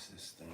is this thing?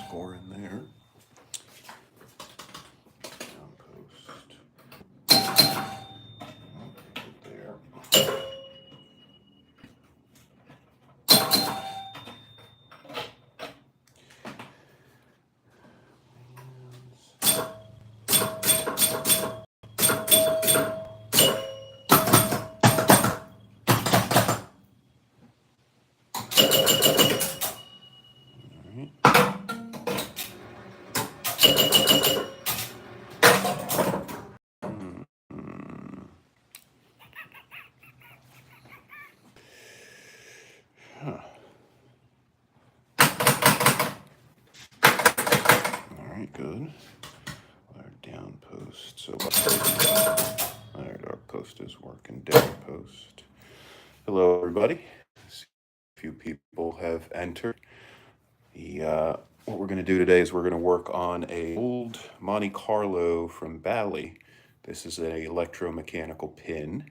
Score in there. Down post. There. Good. Our down post. So our post is working. Down post. Hello, everybody. A few people have entered. What we're going to do today is we're going to work on a old Monte Carlo from Bally. This is an electromechanical pin,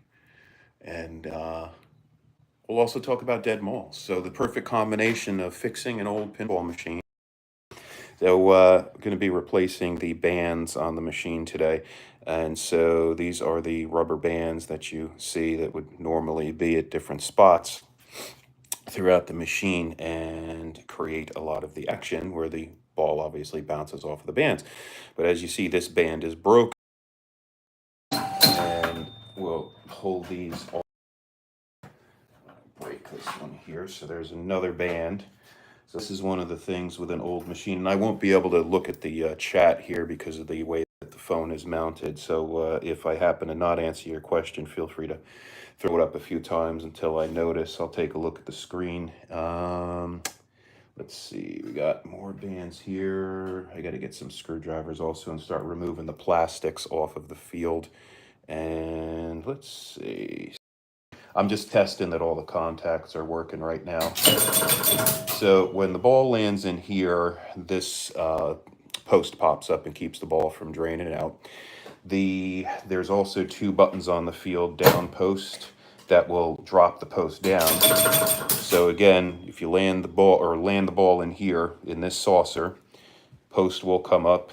and we'll also talk about dead malls. So the perfect combination of fixing an old pinball machine. So going to be replacing the bands on the machine today. And so these are the rubber bands that you see that would normally be at different spots throughout the machine and create a lot of the action where the ball obviously bounces off of the bands. But as you see, this band is broken. And we'll pull these off. Break this one here. So there's another band. So this is one of the things with an old machine, and I won't be able to look at the chat here because of the way that the phone is mounted. So if I happen to not answer your question, feel free to throw it up a few times until I notice. I'll take a look at the screen. Let's see, we got more bands here. I got to get some screwdrivers also and start removing the plastics off of the field. And let's see. I'm just testing that all the contacts are working right now. So when the ball lands in here, this post pops up and keeps the ball from draining out. There's also two buttons on the field, down post, that will drop the post down. So again, if you land the ball in here in this saucer, post will come up.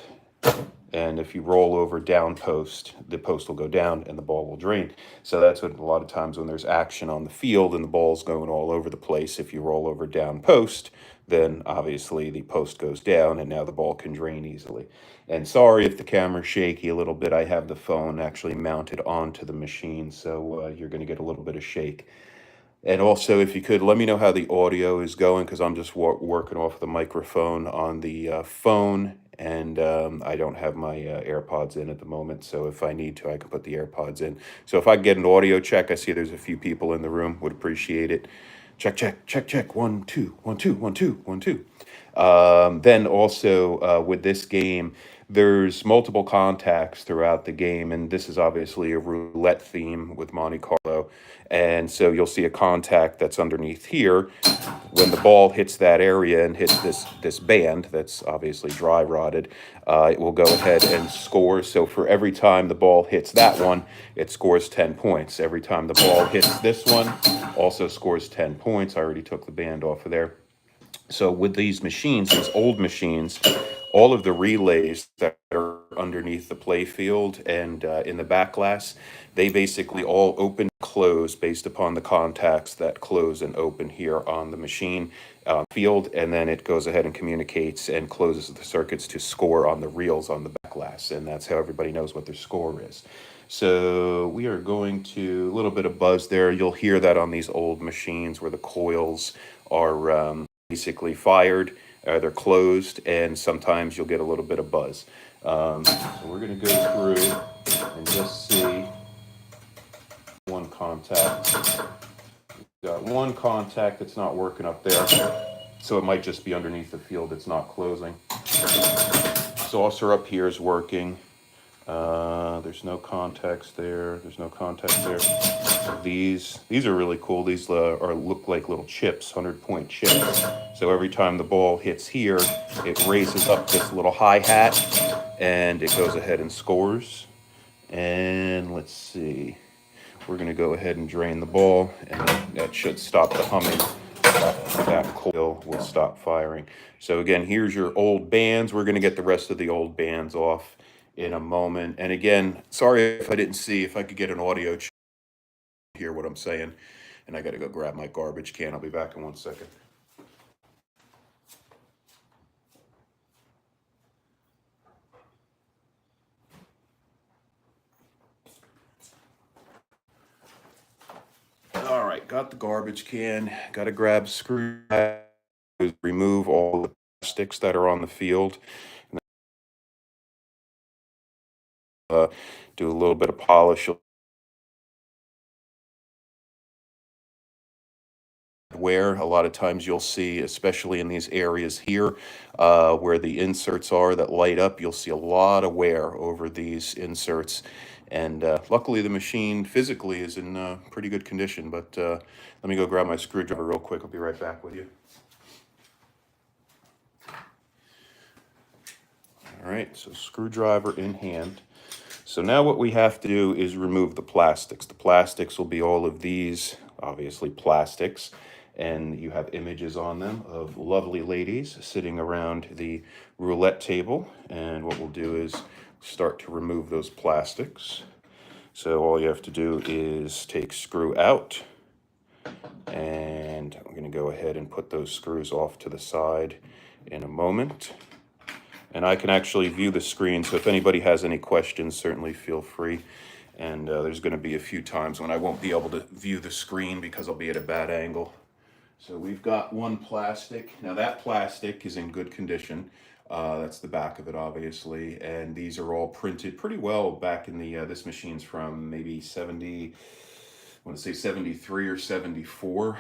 And if you roll over down post, the post will go down and the ball will drain. So that's what a lot of times when there's action on the field and the ball's going all over the place, if you roll over down post, then obviously the post goes down and now the ball can drain easily. And sorry if the camera's shaky a little bit. I have the phone actually mounted onto the machine, so you're going to get a little bit of shake. And also, if you could, let me know how the audio is going, because I'm just working off the microphone on the phone, and I don't have my AirPods in at the moment, so if I need to, I can put the AirPods in. So if I get an audio check, I see there's a few people in the room, would appreciate it. Check, check, check, check, 1, 2, 1, 2, 1, 2, 1, 2. Then also with this game, there's multiple contacts throughout the game, and this is obviously a roulette theme with Monte Carlo. And so you'll see a contact that's underneath here. When the ball hits that area and hits this band that's obviously dry rotted, it will go ahead and score. So for every time the ball hits that one, it scores 10 points. Every time the ball hits this one, also scores 10 points. I already took the band off of there. So with these machines, these old machines, all of the relays that are underneath the play field and in the back glass, they basically all open and close based upon the contacts that close and open here on the machine field, and then it goes ahead and communicates and closes the circuits to score on the reels on the back glass, and that's how everybody knows what their score is. So we are going to, a little bit of buzz there. You'll hear that on these old machines where the coils are basically fired. they're closed, and sometimes you'll get a little bit of buzz. So we're going to go through and just see one contact. We've got one contact that's not working up there, so it might just be underneath the field that's not closing. Saucer up here is working. There's no contacts there. There's no contacts there. These are really cool. These look like little chips, 100-point chips. So every time the ball hits here, it raises up this little hi-hat, and it goes ahead and scores. And let's see. We're going to go ahead and drain the ball, and that should stop the humming. That coil will stop firing. So again, here's your old bands. We're going to get the rest of the old bands off in a moment. And again, sorry if I didn't see if I could get an audio hear what I'm saying. And I got to go grab my garbage can. I'll be back in 1 second. All right, got the garbage can. Got to grab screwdrivers, remove all the plastics that are on the field. Do a little bit of polish. Wear. A lot of times you'll see, especially in these areas here where the inserts are that light up, you'll see a lot of wear over these inserts. And luckily the machine physically is in pretty good condition, but let me go grab my screwdriver real quick. I'll be right back with you. All right, so screwdriver in hand. So now what we have to do is remove the plastics. The plastics will be all of these, obviously plastics, and you have images on them of lovely ladies sitting around the roulette table. And what we'll do is start to remove those plastics. So all you have to do is take screw out, and I'm going to go ahead and put those screws off to the side in a moment. And I can actually view the screen, so if anybody has any questions, certainly feel free. And there's going to be a few times when I won't be able to view the screen because I'll be at a bad angle. So we've got one plastic. Now that plastic is in good condition. That's the back of it, obviously. And these are all printed pretty well back in the, this machine's from maybe 70, I want to say 73 or 74.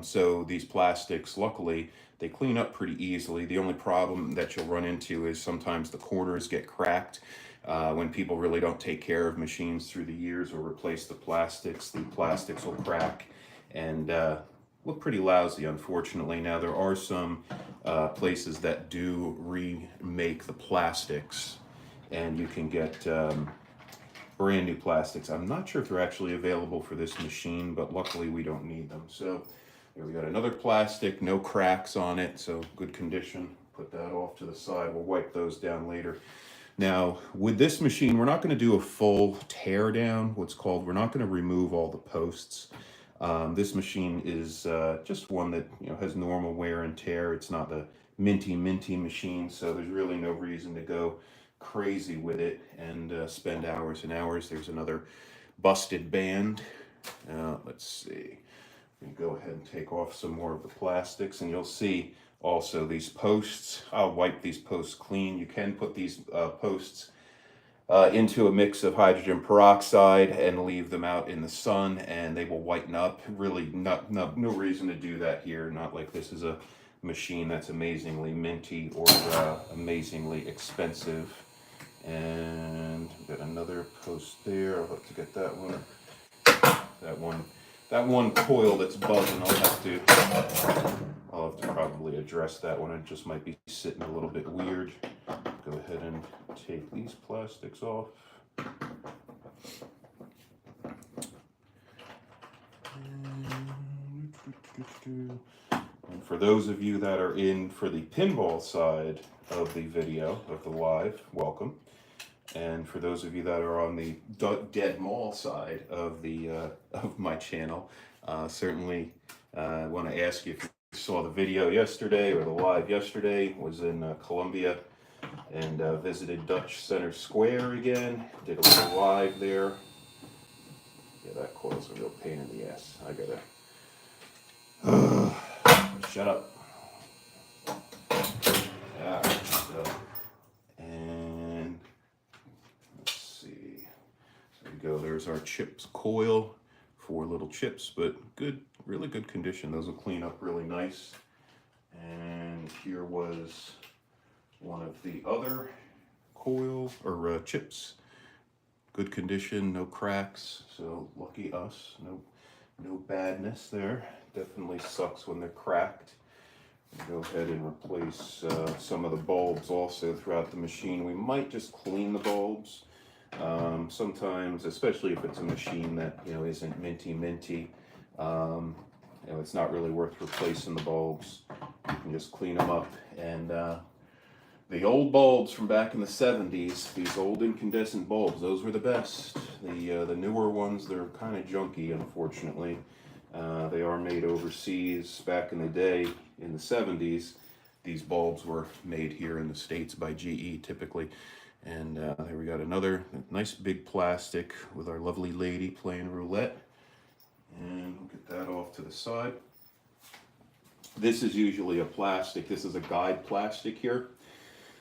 So these plastics, luckily, they clean up pretty easily. The only problem that you'll run into is sometimes the corners get cracked. When people really don't take care of machines through the years or replace the plastics will crack and look pretty lousy, unfortunately. Now, there are some places that do remake the plastics, and you can get brand new plastics. I'm not sure if they're actually available for this machine, but luckily we don't need them. So here we got another plastic, no cracks on it, so good condition. Put that off to the side. We'll wipe those down later. Now, with this machine, we're not going to do a full tear down, we're not going to remove all the posts. This machine is just one that has normal wear and tear. It's not the minty machine, so there's really no reason to go crazy with it and spend hours and hours. There's another busted band. Let's see. I'm gonna go ahead and take off some more of the plastics, and you'll see also these posts. I'll wipe these posts clean. You can put these posts into a mix of hydrogen peroxide and leave them out in the sun, and they will whiten up. Really, no reason to do that here. Not like this is a machine that's amazingly minty or amazingly expensive. And we've got another post there. I'll have to get that one. That one coil that's buzzing, I'll have to probably address that one. It just might be sitting a little bit weird. Go ahead and take these plastics off. And for those of you that are in for the pinball side of the video, of the live, welcome. And for those of you that are on the dead mall side of the of my channel, certainly I want to ask you if you saw the video yesterday or the live yesterday. Was in Columbia and visited Dutch Center Square again. Did a little live there. Yeah, that coil's a real pain in the ass. I gotta shut up. go. There's our chips coil, 4 little chips, but good, really good condition. Those will clean up really nice. And here was one of the other coil or chips. Good condition, no cracks, so lucky us. No badness there. Definitely sucks when they're cracked. Go ahead and replace some of the bulbs also throughout the machine. We might just clean the bulbs. Sometimes, especially if it's a machine that isn't minty, it's not really worth replacing the bulbs. You can just clean them up. And the old bulbs from back in the 70s, these old incandescent bulbs, those were the best. The newer ones, they're kind of junky, unfortunately. They are made overseas. Back in the day, in the 70s, these bulbs were made here in the States by GE typically. And here we got another nice big plastic with our lovely lady playing roulette. And we'll get that off to the side. This is usually a plastic. This is a guide plastic here.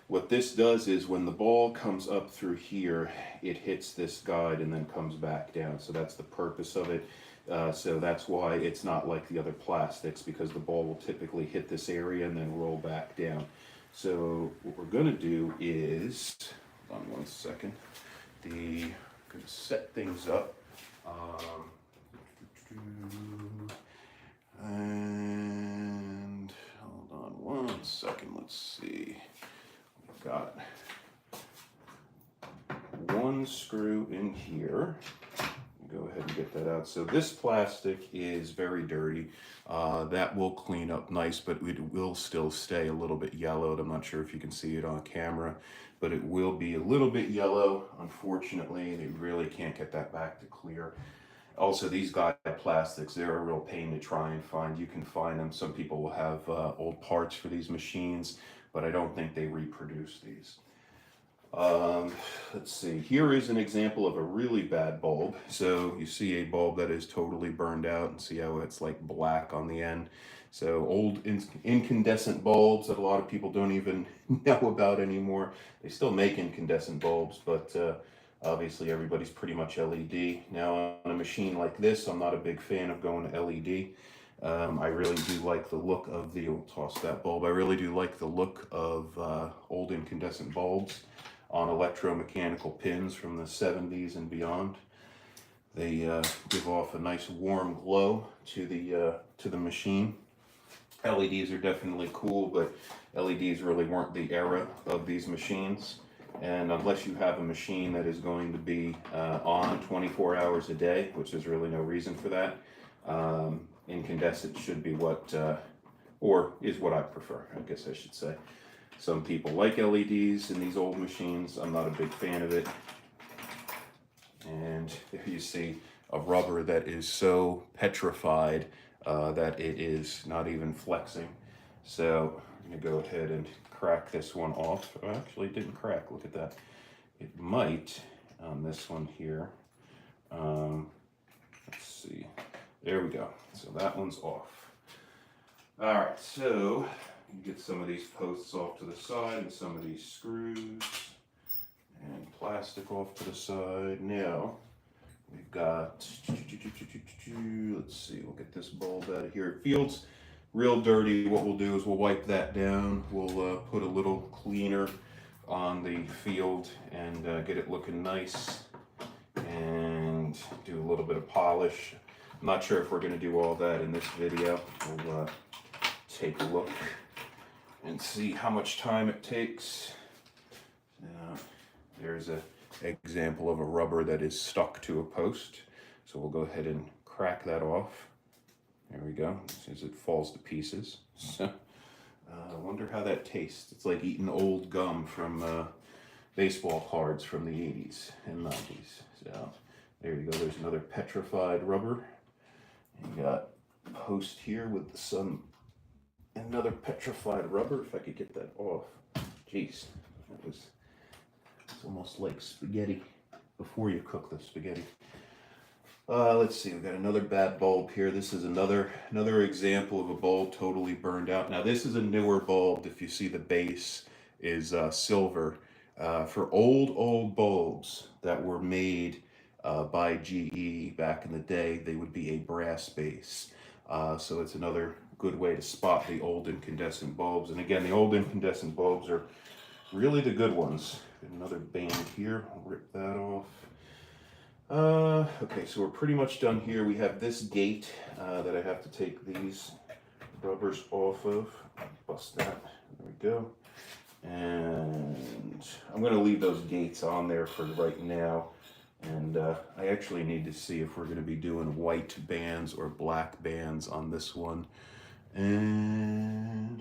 What this does is when the ball comes up through here, it hits this guide and then comes back down. So that's the purpose of it. So that's why it's not like the other plastics, because the ball will typically hit this area and then roll back down. So what we're going to do is, hold on one second, going to set things up. And hold on one second, let's see. We've got one screw in here. Go ahead and get that out. So this plastic is very dirty. That will clean up nice, but it will still stay a little bit yellowed. I'm not sure if you can see it on camera, but it will be a little bit yellow. Unfortunately, they really can't get that back to clear. Also, these guide plastics, they're a real pain to try and find. You can find them. Some people will have old parts for these machines, but I don't think they reproduce these. Let's see, here is an example of a really bad bulb. So you see a bulb that is totally burned out, and see how it's like black on the end. So old incandescent bulbs that a lot of people don't even know about anymore. They still make incandescent bulbs, but obviously everybody's pretty much LED. Now on a machine like this, I'm not a big fan of going to LED. I really do like the look of we'll toss that bulb. I really do like the look of old incandescent bulbs on electromechanical pins from the 70s and beyond. They give off a nice warm glow to the machine. LEDs are definitely cool, but LEDs really weren't the era of these machines. And unless you have a machine that is going to be on 24 hours a day, which there's really no reason for that, incandescent should be or is what I prefer, I guess I should say. Some people like LEDs in these old machines. I'm not a big fan of it. And here you see a rubber that is so petrified that it is not even flexing. So I'm going to go ahead and crack this one off. Oh, actually, it didn't crack. Look at that. It might on this one here. Let's see. There we go. So that one's off. All right, so you get some of these posts off to the side and some of these screws and plastic off to the side. Now we've got, let's see, we'll get this bulb out of here. It feels real dirty. What we'll do is we'll wipe that down. We'll put a little cleaner on the field and get it looking nice and do a little bit of polish. I'm not sure if we're going to do all that in this video. We'll take a look and see how much time it takes. There's an example of a rubber that is stuck to a post. So we'll go ahead and crack that off. There we go, as it falls to pieces. So, I wonder how that tastes. It's like eating old gum from baseball cards from the 80s and 90s. So there you go, there's another petrified rubber. You got a post here with some another petrified rubber, if I could get that off. Jeez, it's almost like spaghetti before you cook the spaghetti. Let's see, we've got another bad bulb here. This is another example of a bulb totally burned out. Now this is a newer bulb. If you see the base is silver. For old bulbs that were made by GE back in the day, they would be a brass base. So it's another good way to spot the old incandescent bulbs. And again, the old incandescent bulbs are really the good ones. Another band here, I'll rip that off. Okay, so we're pretty much done here. We have this gate that I have to take these rubbers off of. Bust that, there we go. And I'm gonna leave those gates on there for right now. And I actually need to see if we're gonna be doing white bands or black bands on this one. And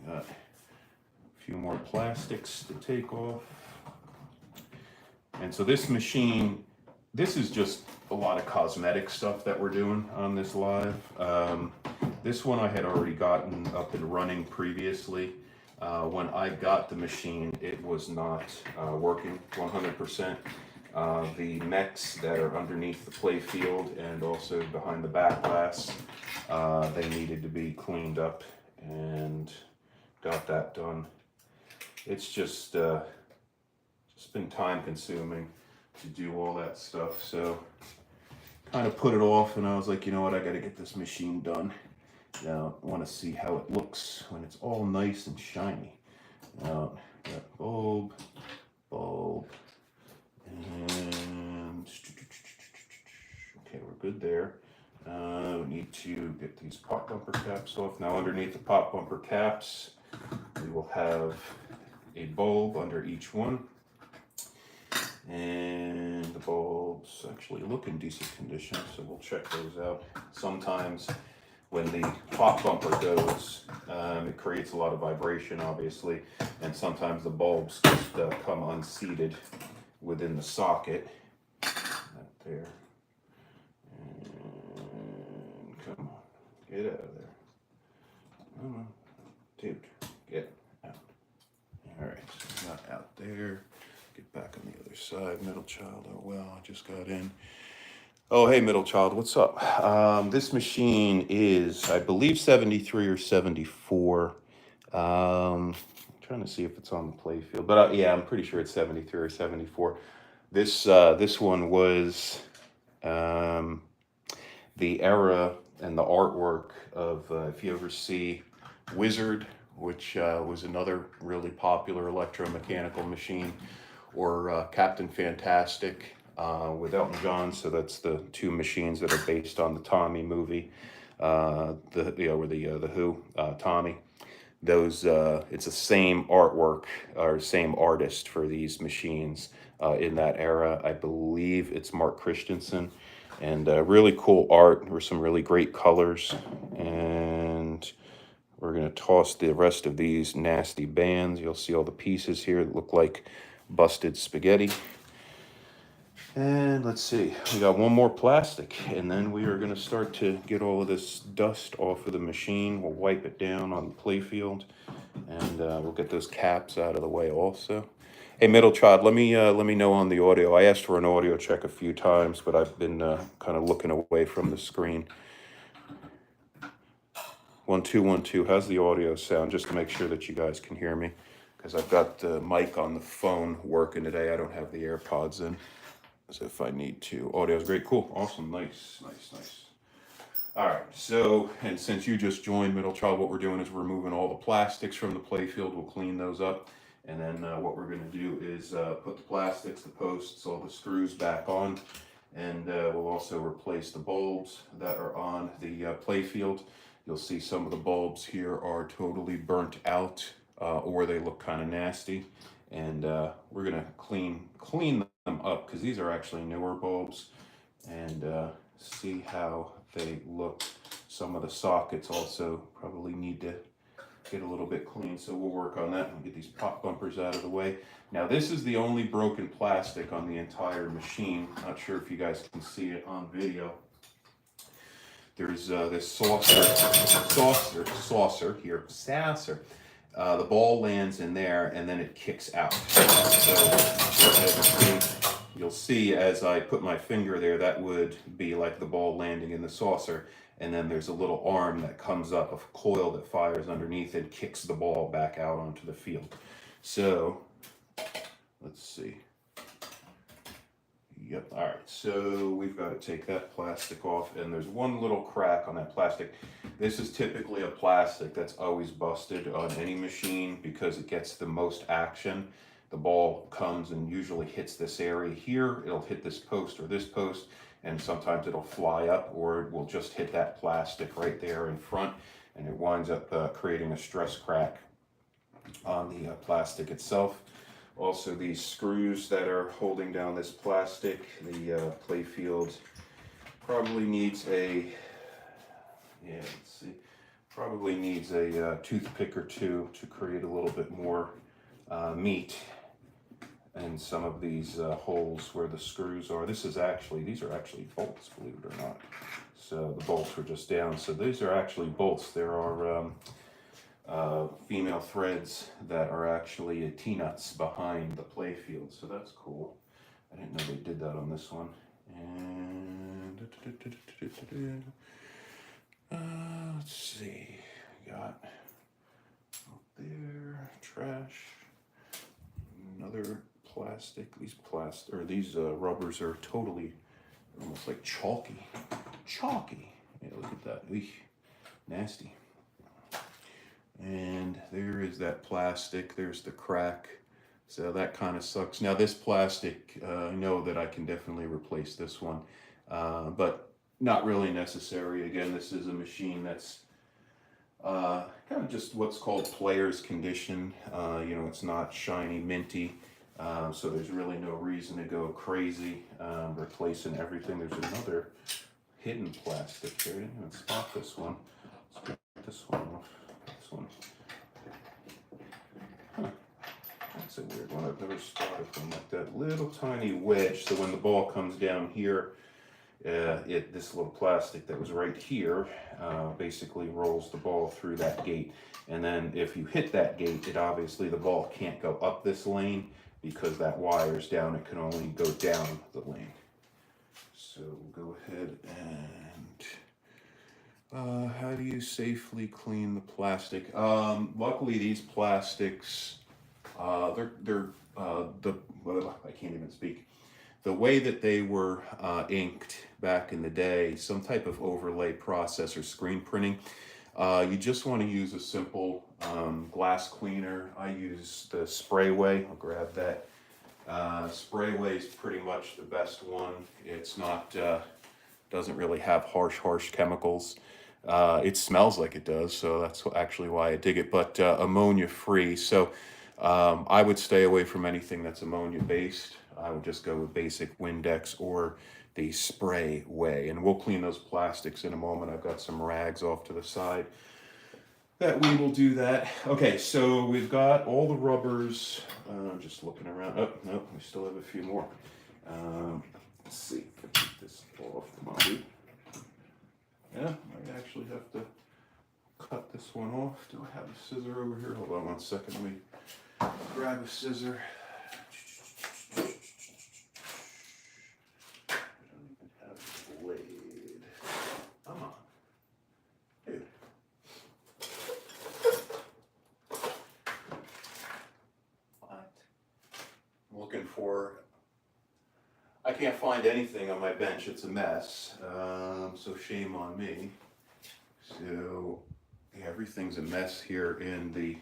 got a few more plastics to take off. And so this machine, this is just a lot of cosmetic stuff that we're doing on this live. This one I had already gotten up and running previously. When I got the machine, it was not working 100%. The mechs that are underneath the play field and also behind the back glass, they needed to be cleaned up, and got that done. It's just been time consuming to do all that stuff, so kind of put it off, and I was like, you know what, I got to get this machine done. Now I want to see how it looks when it's all nice and shiny. Now got bulb, and okay, we're good there. We need to get these pop bumper caps off. Now underneath the pop bumper caps, we will have a bulb under each one. And the bulbs actually look in decent condition, so we'll check those out. Sometimes when the pop bumper goes, it creates a lot of vibration, obviously, and sometimes the bulbs just come unseated within the socket. Right there. And come on, get out of there. Come on, dude, get out. All right, so not out there. Get back on the other side. Middle child, oh well, I just got in. Oh, hey, middle child, what's up? This machine is, I believe, 73 or 74. I'm trying to see if it's on the play field, but yeah, I'm pretty sure it's 73 or 74. This one was the era and the artwork of, if you ever see Wizard, which was another really popular electromechanical machine, or Captain Fantastic with Elton John. So that's the two machines that are based on the Tommy movie, the Who, Tommy. Those it's the same artwork or same artist for these machines in that era. I believe it's Mark Christensen, and really cool art. There were some really great colors, and we're gonna toss the rest of these nasty bands. You'll see all the pieces here that look like busted spaghetti. And let's see, we got one more plastic, and then we are going to start to get all of this dust off of the machine. We'll wipe it down on the play field, and we'll get those caps out of the way also. Hey, middle child, let me know on the audio. I asked for an audio check a few times, but I've been kind of looking away from the screen. 1 2 1 2. How's the audio sound? Just to make sure that you guys can hear me, because I've got the mic on the phone working today. I don't have the AirPods in, as if I need to. Audio's great, cool, awesome, nice. All right, so, and since you just joined, middle child, what we're doing is we're removing all the plastics from the play field. We'll clean those up, and then what we're going to do is put the plastics, the posts, all the screws back on, and we'll also replace the bulbs that are on the play field. You'll see some of the bulbs here are totally burnt out, or they look kind of nasty, and we're gonna clean them up, because these are actually newer bulbs, and see how they look. Some of the sockets also probably need to get a little bit clean, so we'll work on that and get these pop bumpers out of the way. Now this is the only broken plastic on the entire machine. Not sure if you guys can see it on video. There's this saucer here. The ball lands in there, and then it kicks out. So you'll see as I put my finger there, that would be like the ball landing in the saucer. And then there's a little arm that comes up, a coil that fires underneath and kicks the ball back out onto the field. So let's see. Yep, all right, so we've got to take that plastic off, and there's one little crack on that plastic. This is typically a plastic that's always busted on any machine because it gets the most action. The ball comes and usually hits this area here, it'll hit this post or this post, and sometimes it'll fly up, or it will just hit that plastic right there in front, and it winds up creating a stress crack on the plastic itself. Also, these screws that are holding down this plastic, the play field probably needs a, probably needs a toothpick or two to create a little bit more meat in some of these holes where the screws are. These are actually bolts, believe it or not. So the bolts were just down. So these are actually bolts. There are female threads that are actually T-nuts behind the play field, so that's cool. I didn't know they did that on this one. And let's see, we got up there trash, another plastic. These rubbers are totally almost like chalky. Yeah, look at that. Eesh, nasty. And there is that plastic, there's the crack, so that kind of sucks. Now this plastic, I know that I can definitely replace this one, but not really necessary. Again, this is a machine that's kind of just what's called player's condition. You know, it's not shiny, minty, so there's really no reason to go crazy replacing everything. There's another hidden plastic here. I didn't even spot this one. Let's get this one off. One. Huh. That's a weird one. I've never spotted one like that. Little tiny wedge. So when the ball comes down here, this little plastic that was right here basically rolls the ball through that gate. And then if you hit that gate, the ball can't go up this lane because that wire's down. It can only go down the lane. So we'll go ahead and how do you safely clean the plastic? Luckily, these plastics, I can't even speak. The way that they were inked back in the day, some type of overlay process or screen printing, you just want to use a simple glass cleaner. I use the Sprayway. I'll grab that. Sprayway is pretty much the best one. It's not, doesn't really have harsh chemicals. It smells like it does, so that's actually why I dig it, but ammonia free. So I would stay away from anything that's ammonia based. I would just go with basic Windex or the Sprayway, and we'll clean those plastics in a moment. I've got some rags off to the side that we will do that. Okay, so we've got all the rubbers. Just looking around. Oh, no, we still have a few more. Let's see if I take this off my boot. Yeah, I actually have to cut this one off. Do I have a scissor over here? Hold on one second. Let me grab a scissor. I don't even have a blade. Come on. Dude. What? I'm looking for... I can't find anything on my bench. It's a mess, so shame on me. So yeah, everything's a mess here in the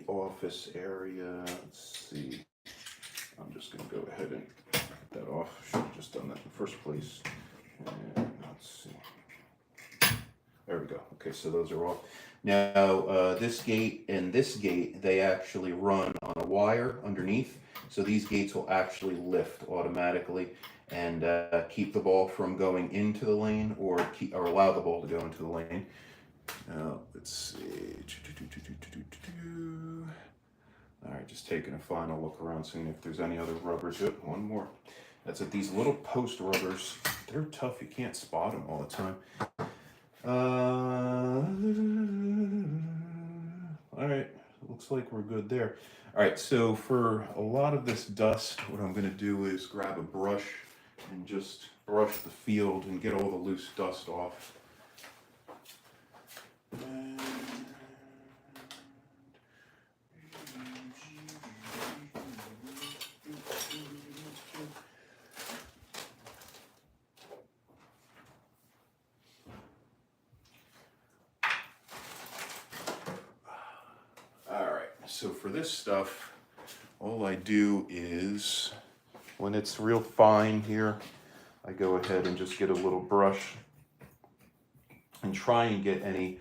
office area. Let's see. I'm just going to go ahead and get that off. Should have just done that in the first place. And let's see. There we go. Okay, so those are off. Now, this gate and this gate, they actually run on a wire underneath. So these gates will actually lift automatically and keep the ball from going into the lane or allow the ball to go into the lane. Now, let's see. All right, just taking a final look around, seeing if there's any other rubbers. Oh, one more. That's it. These little post rubbers, they're tough. You can't spot them all the time. All right, looks like we're good there. All right, so for a lot of this dust, what I'm going to do is grab a brush and just brush the field and get all the loose dust off. And So for this stuff, all I do is, when it's real fine here, I go ahead and just get a little brush and try and get rid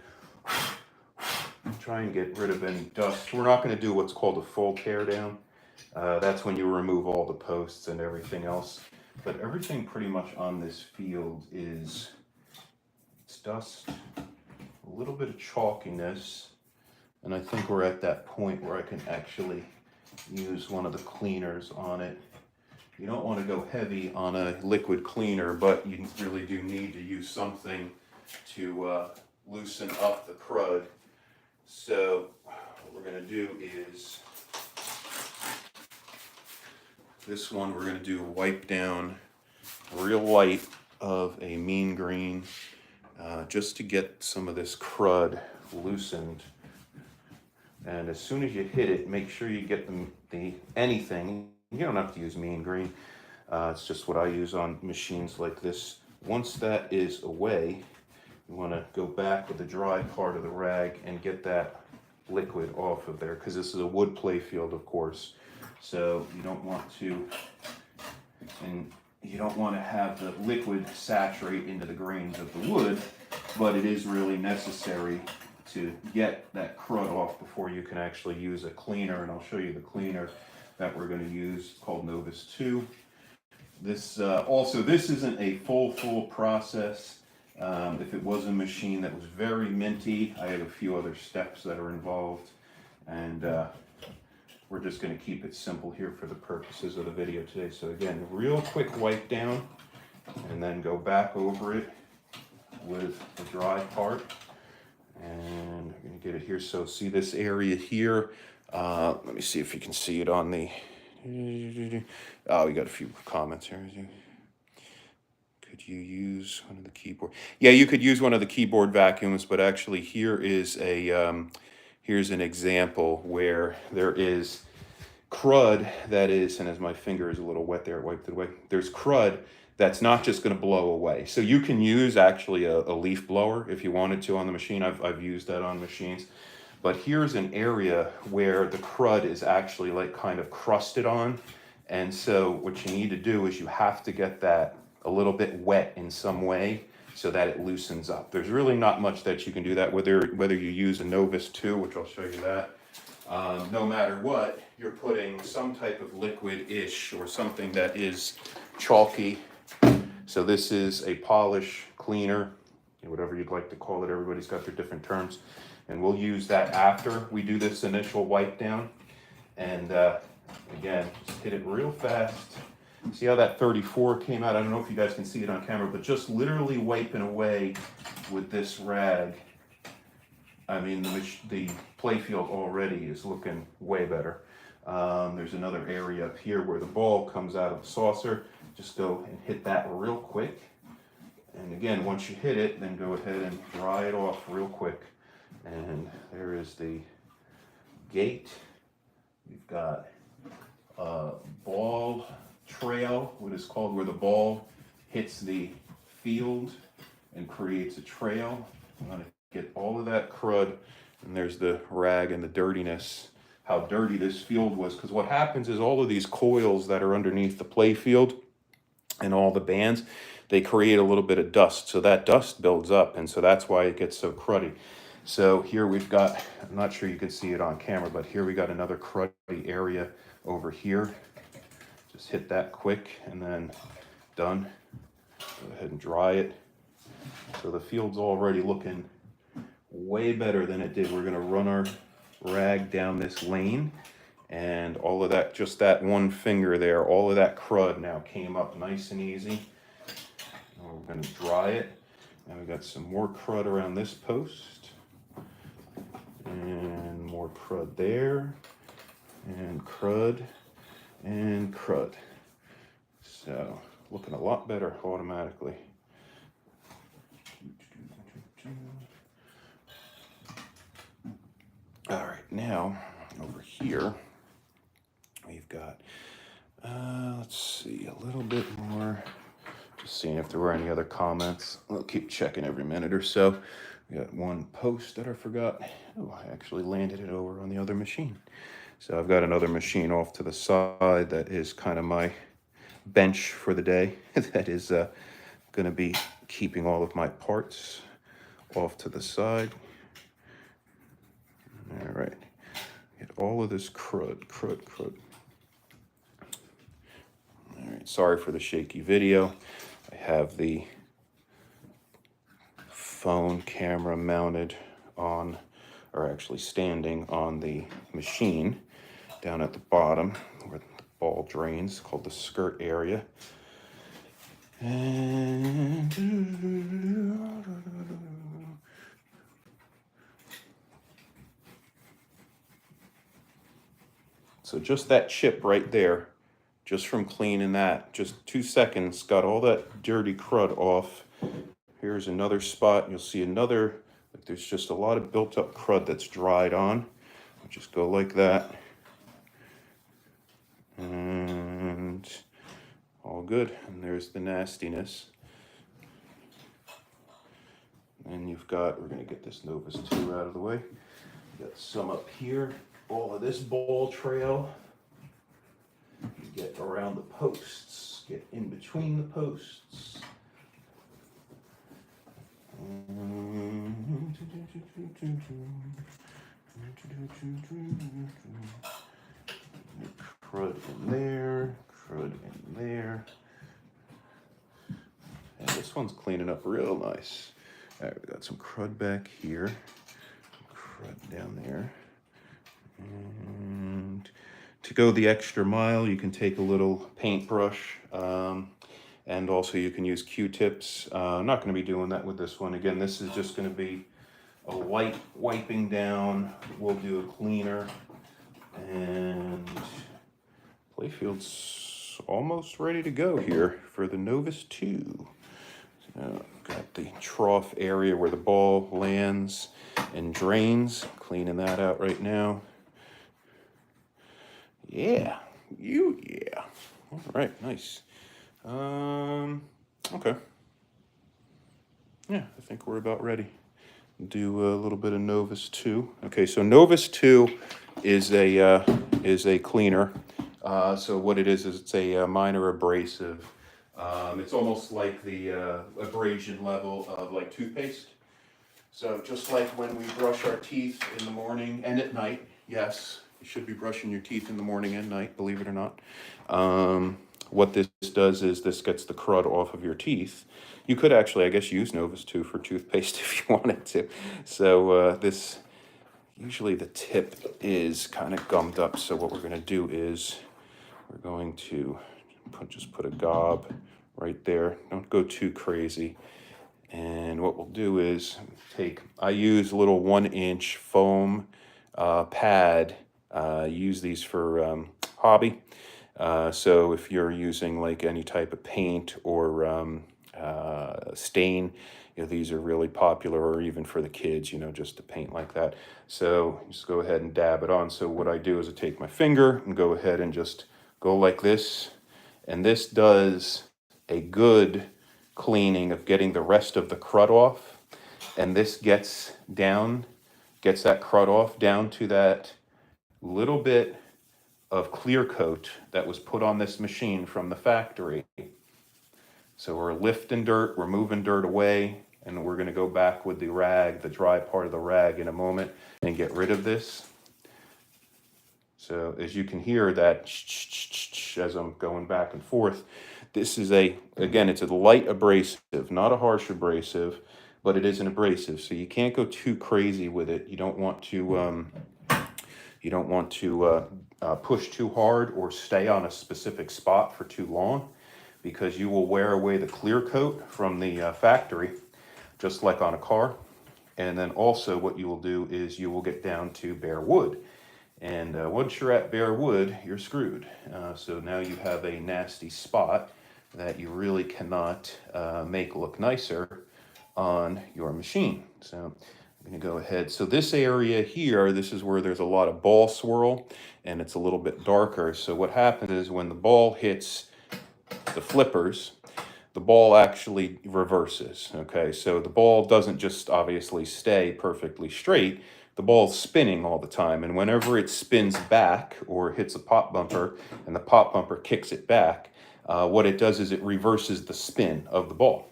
of any dust. We're not going to do what's called a full tear down. That's when you remove all the posts and everything else. But everything pretty much on this field is dust, a little bit of chalkiness, and I think we're at that point where I can actually use one of the cleaners on it. You don't want to go heavy on a liquid cleaner, but you really do need to use something to loosen up the crud. So what we're going to do is, this one we're going to do a wipe down real light of a mean green, just to get some of this crud loosened. And as soon as you hit it, make sure you get anything. You don't have to use mean green. It's just what I use on machines like this. Once that is away, you want to go back with the dry part of the rag and get that liquid off of there, because this is a wood play field, of course. So you don't want to have the liquid saturate into the grains of the wood, but it is really necessary to get that crud off before you can actually use a cleaner. And I'll show you the cleaner that we're going to use, called Novus 2. This isn't a full process. If it was a machine that was very minty, I have a few other steps that are involved, and we're just going to keep it simple here for the purposes of the video today. So again, real quick wipe down, and then go back over it with the dry part. And I'm going to get it here. So see this area here? Let me see if you can see it on the... Oh, we got a few comments here. Could you use one of the keyboard? Yeah, you could use one of the keyboard vacuums, but actually here is here's an example where there is crud that is, and as my finger is a little wet there, I wiped it away. There's crud that's not just going to blow away. So you can use actually a leaf blower if you wanted to on the machine. I've used that on machines. But here's an area where the crud is actually like kind of crusted on. And so what you need to do is you have to get that a little bit wet in some way so that it loosens up. There's really not much that you can do that, whether you use a Novus 2, which I'll show you that. No matter what, you're putting some type of liquid-ish or something that is chalky. So this is a polish cleaner, whatever you'd like to call it. Everybody's got their different terms. And we'll use that after we do this initial wipe down. And again, just hit it real fast. See how that 34 came out? I don't know if you guys can see it on camera, but just literally wiping away with this rag. I mean, the playfield already is looking way better. There's another area up here where the ball comes out of the saucer. Just go and hit that real quick. And again, once you hit it, then go ahead and dry it off real quick. And there is the gate. We've got a ball trail, what is called, where the ball hits the field and creates a trail. I'm going to get all of that crud, and there's the rag and the dirtiness, how dirty this field was, because what happens is all of these coils that are underneath the play field and all the bands, they create a little bit of dust, so that dust builds up, and so that's why it gets so cruddy. So here we've got, I'm not sure you can see it on camera, but here we got another cruddy area over here. Just hit that quick and then done. Go ahead and dry it. So the field's already looking way better than it did. We're going to run our rag down this lane, and all of that, just that one finger there, all of that crud now came up nice and easy. And we're going to dry it. Now we got some more crud around this post. And more crud there, and crud, and crud. So, looking a lot better automatically. All right, now, over here, we've got, let's see, a little bit more. Just seeing if there were any other comments. I'll keep checking every minute or so. Got one post that I forgot. Oh, I actually landed it over on the other machine. So I've got another machine off to the side that is kind of my bench for the day. That is going to be keeping all of my parts off to the side. All right. Get all of this crud. All right, sorry for the shaky video. I have the phone camera mounted on, or actually standing on the machine down at the bottom where the ball drains, called the skirt area. And so just that chip right there, just from cleaning that, just 2 seconds, got all that dirty crud off. Here's another spot. You'll see another, like there's just a lot of built up crud that's dried on. I'll just go like that. And all good. And there's the nastiness. And you've got, we're going to get this Novus 2 out of the way. Got some up here. All of this ball trail. You get around the posts. Get in between the posts. Crud in there, crud in there. And this one's cleaning up real nice. All right, we got some crud back here, crud down there. And to go the extra mile, you can take a little paintbrush, and also you can use Q-tips. I'm not going to be doing that with this one. Again, this is just going to be a light wiping down. We'll do a cleaner, and playfield's almost ready to go here for the Novus 2. Got the trough area where the ball lands and drains. Cleaning that out right now. Yeah. All right, nice. Okay. Yeah, I think we're about ready. Do a little bit of Novus 2. Okay, so Novus 2 is a cleaner. So what it is it's a minor abrasive. It's almost like the abrasion level of like toothpaste. So just like when we brush our teeth in the morning and at night, yes, you should be brushing your teeth in the morning and night, believe it or not. What this does is this gets the crud off of your teeth. You could actually, I guess, use Novus 2 for toothpaste if you wanted to. So this, usually the tip is kind of gummed up. So what we're going to do is we're going to just put a gob right there. Don't go too crazy. And what we'll do is I use a little 1-inch foam pad. Use these for hobby. So if you're using like any type of paint or stain, these are really popular, or even for the kids, just to paint like that. So just go ahead and dab it on. So what I do is I take my finger and go ahead and just go like this. And this does a good cleaning of getting the rest of the crud off. And this gets that crud off down to that little bit of clear coat that was put on this machine from the factory. So we're lifting dirt, we're moving dirt away, and we're going to go back with the rag, the dry part of the rag, in a moment and get rid of this. So as you can hear that as I'm going back and forth, this is again, it's a light abrasive, not a harsh abrasive, but it is an abrasive. So you can't go too crazy with it. You don't want to push too hard or stay on a specific spot for too long, because you will wear away the clear coat from the factory, just like on a car. And then also what you will do is you will get down to bare wood. And once you're at bare wood, you're screwed. So now you have a nasty spot that you really cannot make look nicer on your machine. So I'm going to go ahead. So this area here, this is where there's a lot of ball swirl, and it's a little bit darker. So what happens is when the ball hits the flippers, the ball actually reverses. Okay, so the ball doesn't just obviously stay perfectly straight. The ball's spinning all the time, and whenever it spins back or hits a pop bumper and the pop bumper kicks it back, what it does is it reverses the spin of the ball.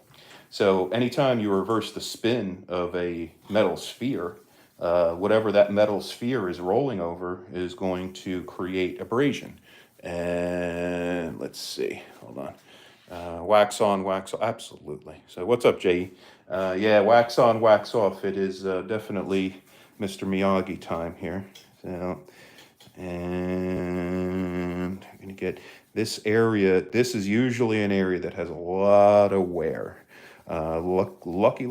So anytime you reverse the spin of a metal sphere, whatever that metal sphere is rolling over is going to create abrasion. And let's see, hold on. Wax on, wax off, absolutely. So what's up, Jay? Yeah, wax on, wax off. It is definitely Mr. Miyagi time here. So, and I'm gonna get this area. This is usually an area that has a lot of wear. Lucky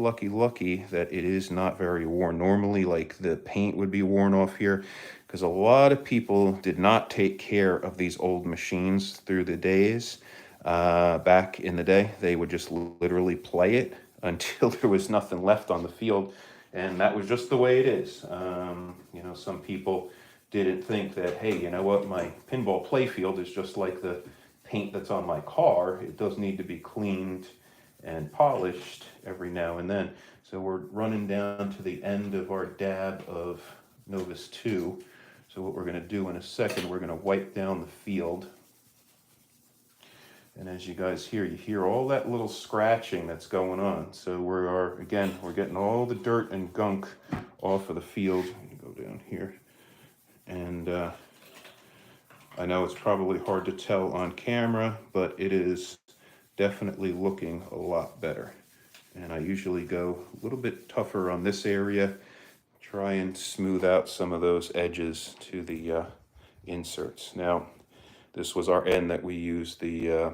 that it is not very worn. Normally, like the paint would be worn off here because a lot of people did not take care of these old machines through the days. Back in the day, they would just literally play it until there was nothing left on the field. And that was just the way it is. You know, some people didn't think that, hey, you know what, my pinball play field is just like the paint that's on my car. It does need to be cleaned and polished every now and then. So we're running down to the end of our dab of Novus 2. So what we're going to do in a second, we're going to wipe down the field. And as you guys hear, you hear all that little scratching that's going on. So we're getting all the dirt and gunk off of the field. Go down here. And I know it's probably hard to tell on camera, but it is definitely looking a lot better. And I usually go a little bit tougher on this area, try and smooth out some of those edges to the inserts. Now, this was our end that we used the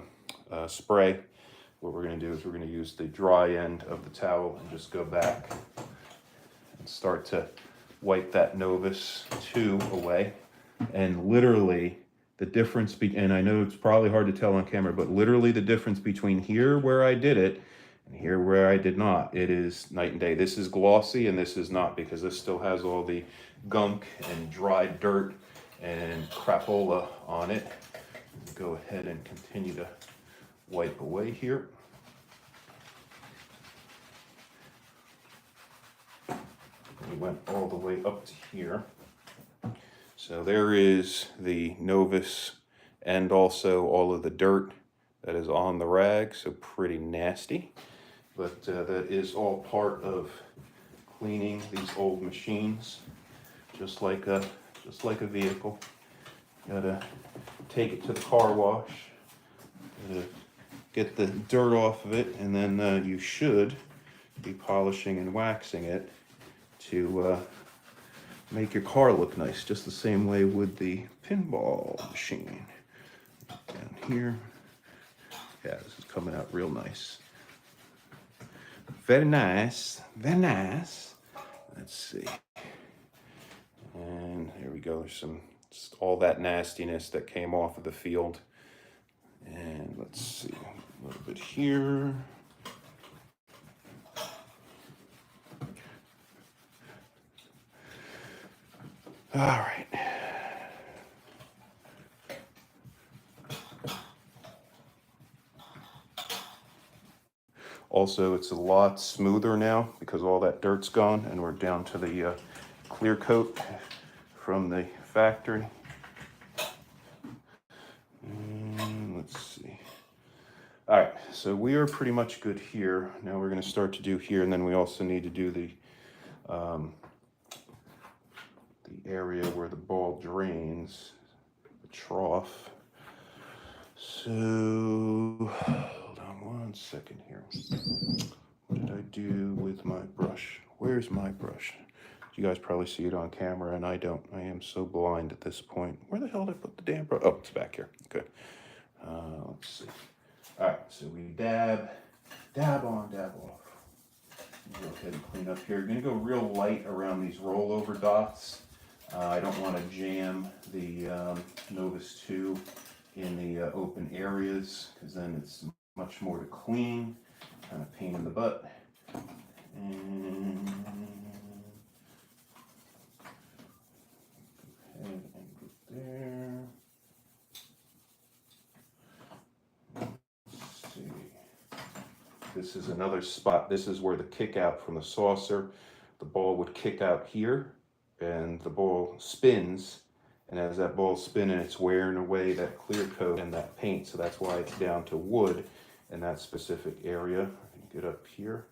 spray. What we're going to do is we're going to use the dry end of the towel and just go back and start to wipe that Novus 2 away. And literally the difference, and I know it's probably hard to tell on camera, but literally the difference between here where I did it and here where I did not, it is night and day. This is glossy and this is not, because this still has all the gunk and dry dirt and crapola on it. Go ahead and continue to wipe away here. We went all the way up to here. So there is the Novus and also all of the dirt that is on the rag, so pretty nasty. But that is all part of cleaning these old machines, just like a vehicle. Gotta take it to the car wash, gotta get the dirt off of it, and then you should be polishing and waxing it to make your car look nice, just the same way with the pinball machine. Down here, yeah, this is coming out real nice. Very nice, very nice. Let's see. And here we go, there's some, just all that nastiness that came off of the field. And let's see, a little bit here. All right. Also, it's a lot smoother now because all that dirt's gone and we're down to the clear coat from the factory. And let's see. All right, so we are pretty much good here. Now we're going to start to do here, and then we also need to do the area where the ball drains, the trough. So, hold on one second here. What did I do with my brush? Where's my brush? You guys probably see it on camera, and I don't. I am so blind at this point. Where the hell did I put the damn brush? Oh, it's back here. Okay. Let's see. All right, so we dab on, dab off. Go ahead and clean up here. You're gonna go real light around these rollover dots. I don't want to jam the Novus 2 in the open areas, because then it's much more to clean, kind of pain in the butt. And go ahead and go there. Let's see. this is another spot. This is where the kick out from the saucer, the ball would kick out here, and the ball spins. And as that ball's spinning, it's wearing away that clear coat and that paint. So that's why it's down to wood in that specific area. Get up here.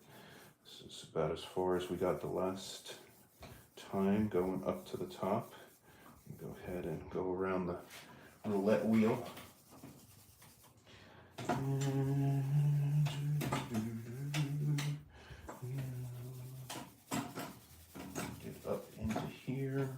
This is about as far as we got the last time, going up to the top. Go ahead and go around the roulette wheel. Get up into here.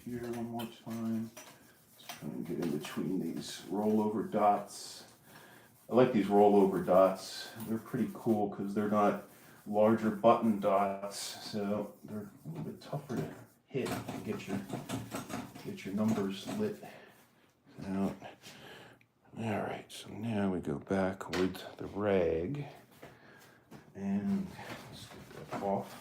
Here one more time. Just try and get in between these rollover dots. I like these rollover dots. They're pretty cool because they're not larger button dots, so they're a little bit tougher to hit and get your numbers lit out. All right, so now we go back with the rag and let's get that off.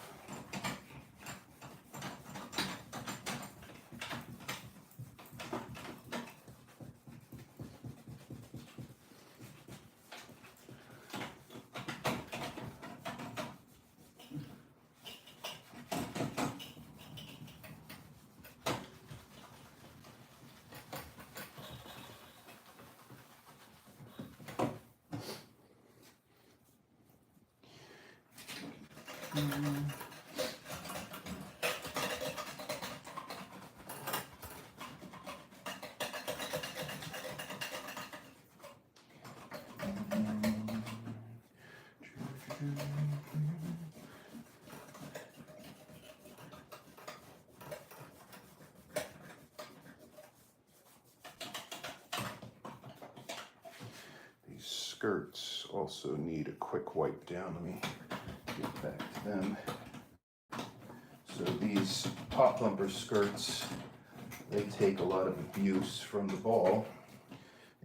These skirts also need a quick wipe down. Let me get back to them. So these pop bumper skirts, they take a lot of abuse from the ball,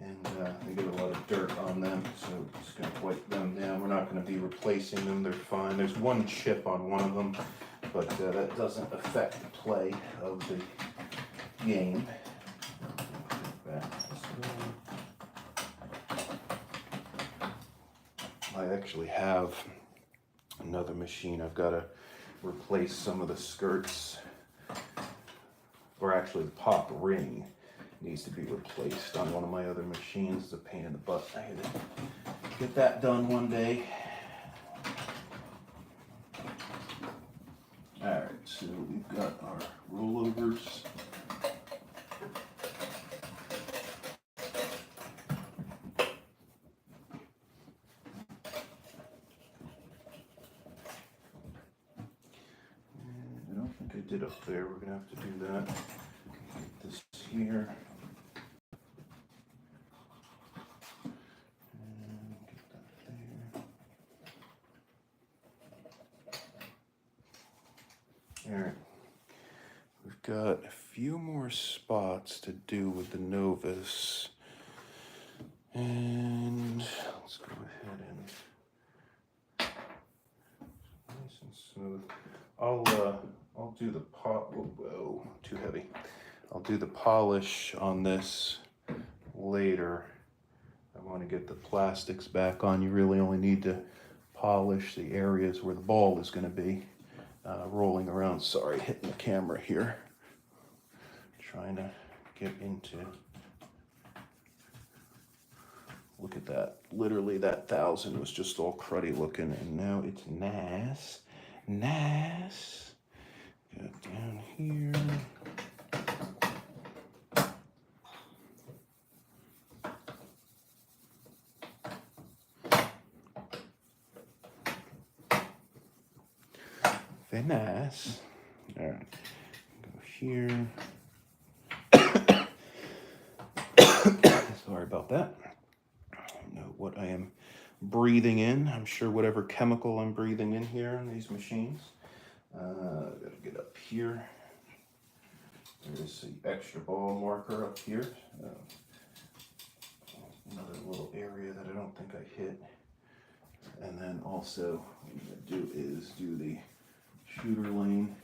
and they get a lot of dirt on them, so just going to wipe them down. We're not going to be replacing them, they're fine. There's one chip on one of them, but that doesn't affect the play of the game. I actually have another machine. I've got to replace some of the skirts, or actually the pop ring needs to be replaced on one of my other machines. It's a pain in the butt. I had to get that done one day. All right, so we've got our rollovers. Did up there, we're gonna have to do that. Get this here. And get that there. All right. We've got a few more spots to do with the Novus. And let's go ahead and nice and smooth. I'll do the whoa, too heavy. I'll do the polish on this later. I want to get the plastics back on. You really only need to polish the areas where the ball is going to be rolling around. Sorry, hitting the camera here. Trying to get into. Look at that. Literally that 1000 was just all cruddy looking, and now it's nice. Nice. Get down here. Very nice. All right. Go here. Sorry about that. I don't know what I am breathing in. I'm sure whatever chemical I'm breathing in here in these machines. Gotta get up here. There's the extra ball marker up here. Another little area that I don't think I hit. And then also what I'm going to do is do the shooter lane.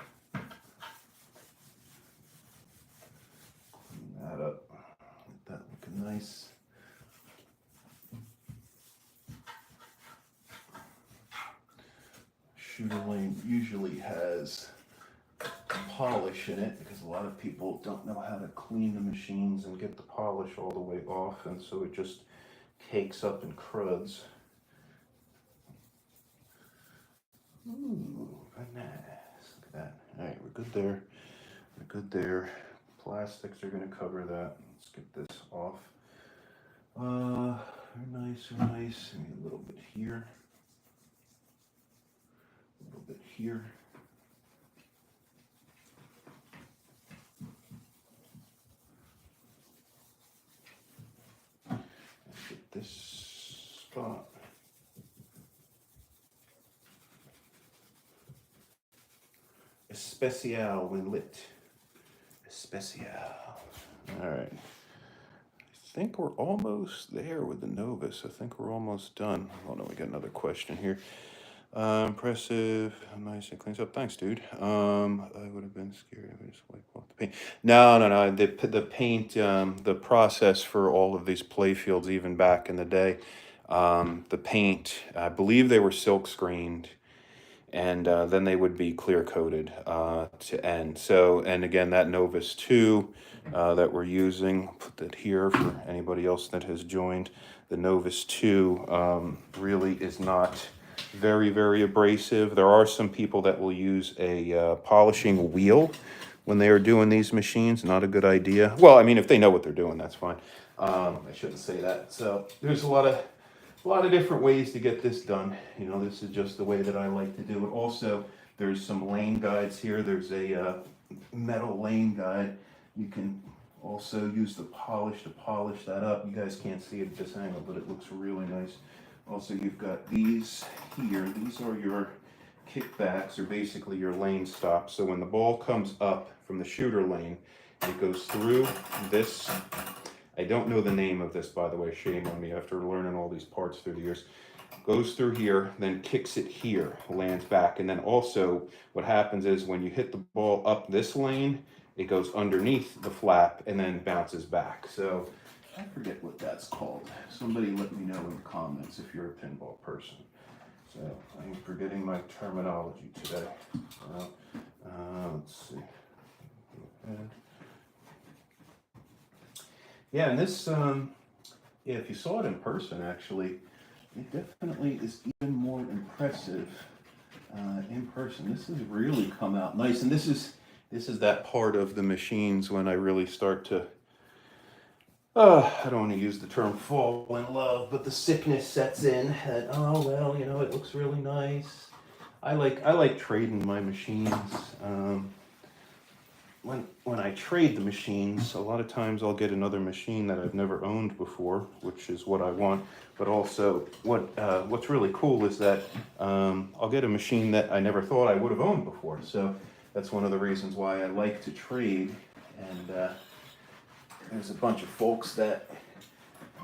Clean that up. Get that looking nice. Shooter lane usually has polish in it because a lot of people don't know how to clean the machines and get the polish all the way off, and so it just cakes up and cruds. Ooh, very nice. Look at that. All right, we're good there. We're good there. Plastics are going to cover that. Let's get this off. Very nice, very nice. Maybe a little bit here. A little bit here. Get this spot. Especial when lit. Especial. All right. I think we're almost there with the Novus. I think we're almost done. Oh no, we got another question here. Impressive, nice and cleans up. Thanks, dude. I would have been scared if I just wiped off the paint. No. The paint, the process for all of these play fields, even back in the day, the paint, I believe they were silk screened, and then they would be clear coated to end. So, and again, that Novus 2 that we're using, I'll put that here for anybody else that has joined. The Novus 2 really is not very, very abrasive. There are some people that will use a polishing wheel when they are doing these machines. Not a good idea. Well, I mean, if they know what they're doing, that's fine. I shouldn't say that. So there's a lot of different ways to get this done. You know, this is just the way that I like to do it. Also, there's some lane guides here. There's a metal lane guide. You can also use the polish to polish that up. You guys can't see it at this angle, but it looks really nice. Also, you've got these here. These are your kickbacks, or basically your lane stops. So when the ball comes up from the shooter lane, it goes through this. I don't know the name of this, by the way, shame on me after learning all these parts through the years. Goes through here, then kicks it here, lands back. And then also what happens is when you hit the ball up this lane, it goes underneath the flap and then bounces back. So I forget what that's called. Somebody let me know in the comments if you're a pinball person. So I'm forgetting my terminology today. Let's see. Yeah, and this, yeah, if you saw it in person, actually, it definitely is even more impressive in person. This has really come out nice, and this is that part of the machines when I really start to. I don't want to use the term fall in love, but the sickness sets in that, oh, well, you know, it looks really nice. I like trading my machines. When I trade the machines, a lot of times I'll get another machine that I've never owned before, which is what I want. But also, what's really cool is that I'll get a machine that I never thought I would have owned before. So that's one of the reasons why I like to trade. And there's a bunch of folks that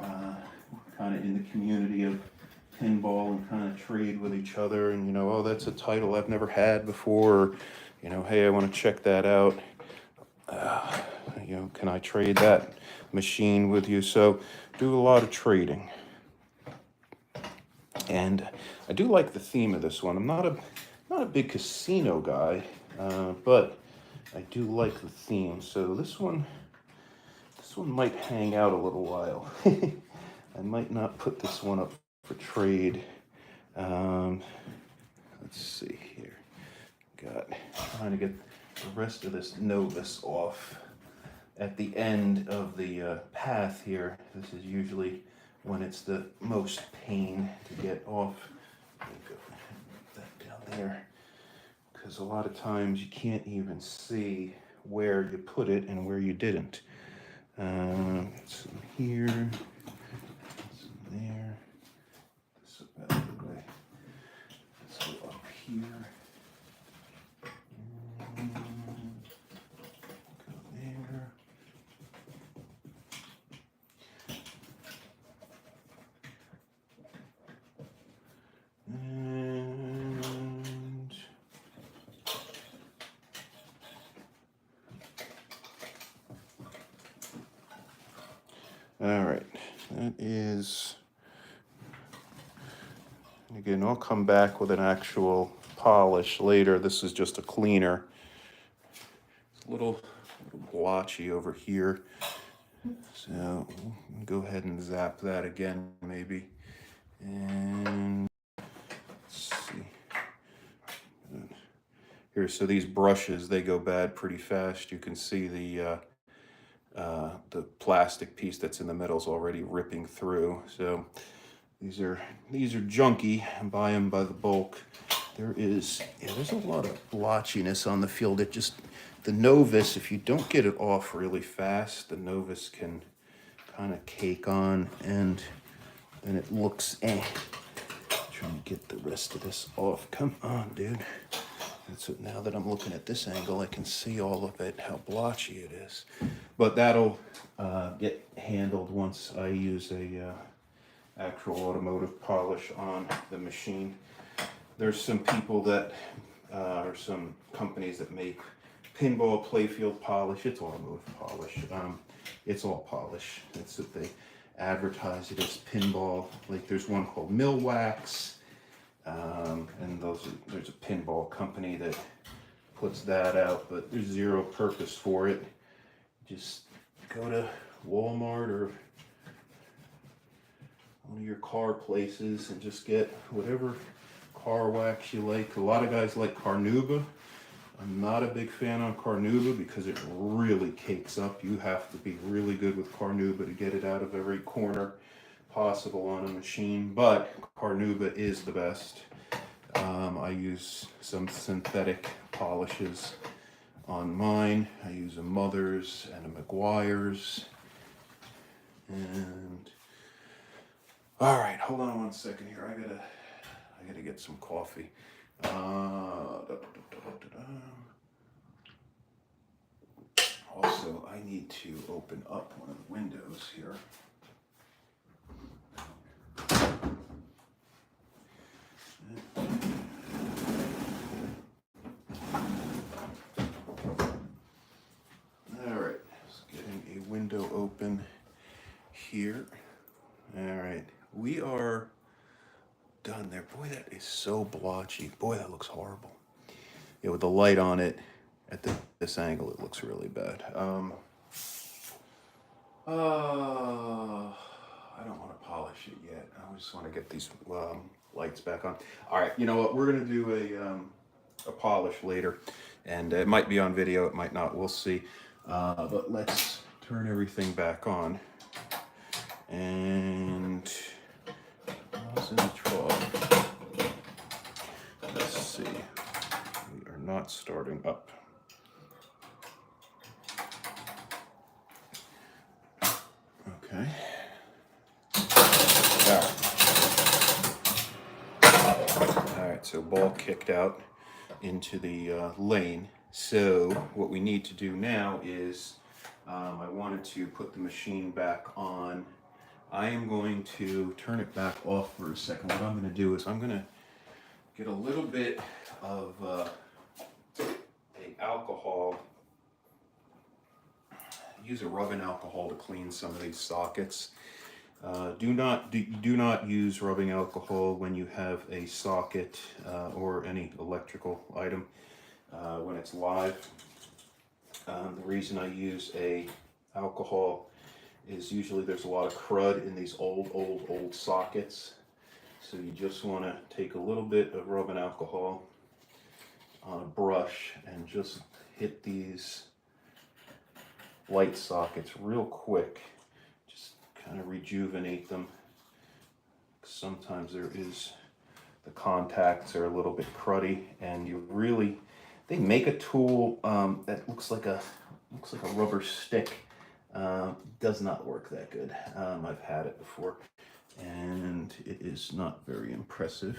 kind of in the community of pinball and kind of trade with each other, and you know, oh, that's a title I've never had before, or, you know, hey, I want to check that out. You know, can I trade that machine with you? So do a lot of trading, and I do like the theme of this one. I'm not a big casino guy, but I do like the theme. So this one might hang out a little while. I might not put this one up for trade. Let's see here. Trying to get the rest of this Novus off. At the end of the path here, this is usually when it's the most pain to get off. Go that down there, because a lot of times you can't even see where you put it and where you didn't. Some here, some there. This out of the way. Let's go up here. Go All right, that is, and again, I'll come back with an actual polish later. This is just a cleaner. It's a little blotchy over here. So we'll go ahead and zap that again, maybe. And let's see. Here, so these brushes, they go bad pretty fast. You can see the plastic piece that's in the middle is already ripping through. So these are junky. I buy them by the bulk. There's a lot of blotchiness on the field. The Novus, if you don't get it off really fast, the Novus can kind of cake on, and then it looks Trying to get the rest of this off. Come on, dude. That's what, now that I'm looking at this angle, I can see all of it, how blotchy it is. But that'll get handled once I use a actual automotive polish on the machine. There's some people that, or some companies that make pinball playfield polish. It's automotive polish. It's all polish. That's what they advertise it as, pinball. Like there's one called Mill Wax, and there's a pinball company that puts that out, but there's zero purpose for it. Just go to Walmart or one of your car places and just get whatever car wax you like. A lot of guys like Carnauba. I'm not a big fan on Carnauba because it really cakes up. You have to be really good with Carnauba to get it out of every corner possible on a machine, but Carnauba is the best. I use some synthetic polishes on mine. I use a Mother's and a McGuire's. And all right, hold on one second here. I gotta get some coffee. Also, I need to open up one of the windows here. All right, just getting a window open here. All right, we are done there. Boy, that is so blotchy. Boy, that looks horrible. Yeah, with the light on it at this angle, it looks really bad. I don't want to polish it yet. I just want to get these lights back on. All right, you know what? We're gonna do a polish later, and it might be on video, it might not. We'll see. But let's turn everything back on. And let's see. We are not starting up. Okay. All right, so ball kicked out into the lane. So what we need to do now is, I wanted to put the machine back on. I am going to turn it back off for a second. What I'm going to do is I'm going to get a little bit of a alcohol. Use a rubbing alcohol to clean some of these sockets. Do not use rubbing alcohol when you have a socket or any electrical item when it's live. The reason I use a alcohol is usually there's a lot of crud in these old sockets. So you just want to take a little bit of rubbing alcohol on a brush and just hit these light sockets real quick. Just kind of rejuvenate them. Sometimes the contacts are a little bit cruddy, and they make a tool that looks like a rubber stick. Does not work that good. I've had it before, and it is not very impressive.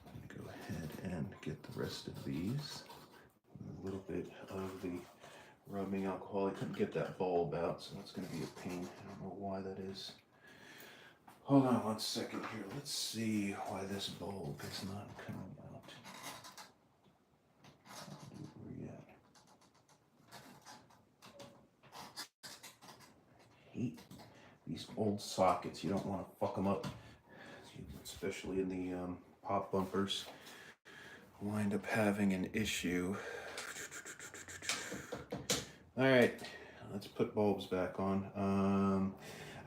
I'm going to go ahead and get the rest of these. A little bit of the rubbing alcohol. I couldn't get that bulb out, so that's going to be a pain. I don't know why that is. Hold on one second here. Let's see why this bulb is not coming out. Hate these These old sockets, you don't want to fuck them up, especially in the pop bumpers. Wind up having an issue. All right, let's put bulbs back on.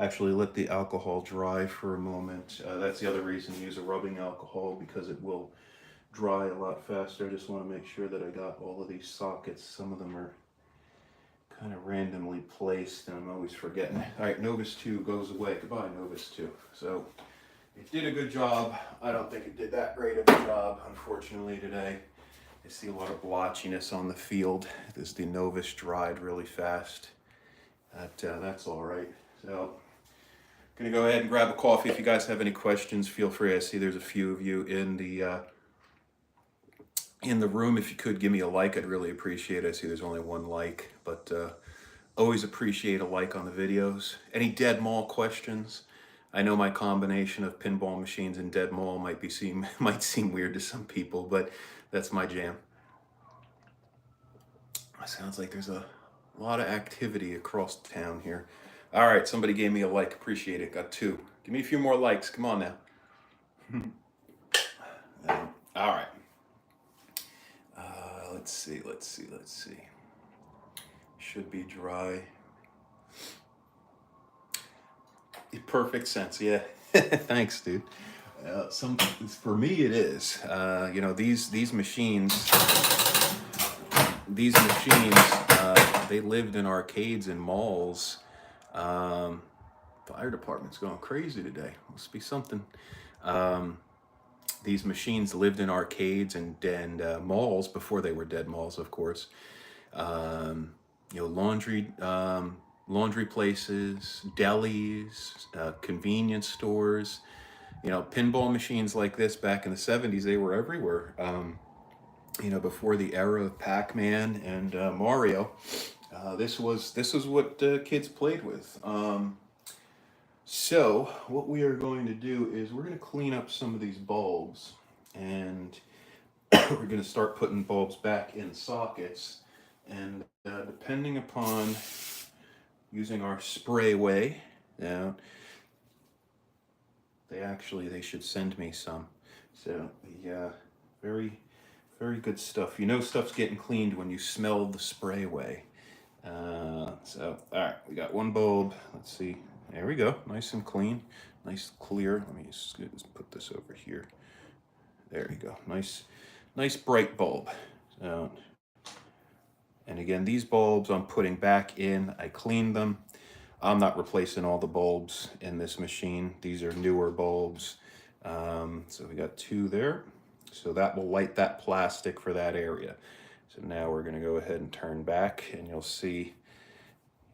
Actually, let the alcohol dry for a moment. That's the other reason to use a rubbing alcohol, because it will dry a lot faster. I just want to make sure that I got all of these sockets. Some of them are kind of randomly placed, and I'm always forgetting. All right, Novus 2 goes away. Goodbye, Novus 2. So it did a good job. I don't think it did that great of a job, unfortunately, today. I see a lot of blotchiness on the field. This the Novus dried really fast. That's all right. So I'm gonna go ahead and grab a coffee. If you guys have any questions, feel free. I see there's a few of you in the room. If you could give me a like, I'd really appreciate it. I see there's only one like, but always appreciate a like on the videos. Any dead mall questions? I know my combination of pinball machines and dead mall might seem weird to some people, but that's my jam. It sounds like there's a lot of activity across town here. All right, somebody gave me a like. Appreciate it. Got 2. Give me a few more likes. Come on now. All right. Let's see. Should be dry. Perfect sense, yeah. Thanks, dude. For me, it is. You know, these machines. They lived in arcades and malls. Fire department's going crazy today. Must be something. These machines lived in arcades and malls before they were dead malls, of course. You know, laundry places, delis, convenience stores. You know, pinball machines like this back in the 70s, they were everywhere. You know, before the era of Pac-Man and Mario, this was what kids played with. So what we are going to do is we're going to clean up some of these bulbs, and we're going to start putting bulbs back in sockets. And depending upon using our spray way, now they should send me some. So yeah, very good stuff. You know stuff's getting cleaned when you smell the spray way. So all right, we got one bulb. Let's see. There we go. Nice and clean. Nice clear. Let me just put this over here. There you go. Nice bright bulb. So, and again, these bulbs I'm putting back in. I cleaned them. I'm not replacing all the bulbs in this machine. These are newer bulbs. So we got 2 there. So that will light that plastic for that area. So now we're going to go ahead and turn back, and you'll see.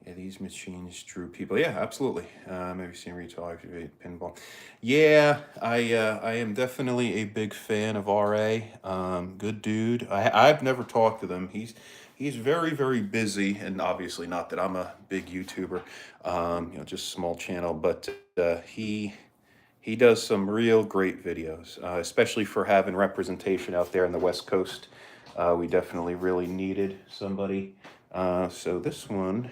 Yeah, these machines drew people. Yeah, absolutely. Maybe seen retail activate pinball. Yeah, I am definitely a big fan of RA. Good dude. I've never talked to them. He's very, very busy, and obviously not that I'm a big YouTuber. You know, just small channel, but he does some real great videos, especially for having representation out there in the West Coast. We definitely really needed somebody. So this one,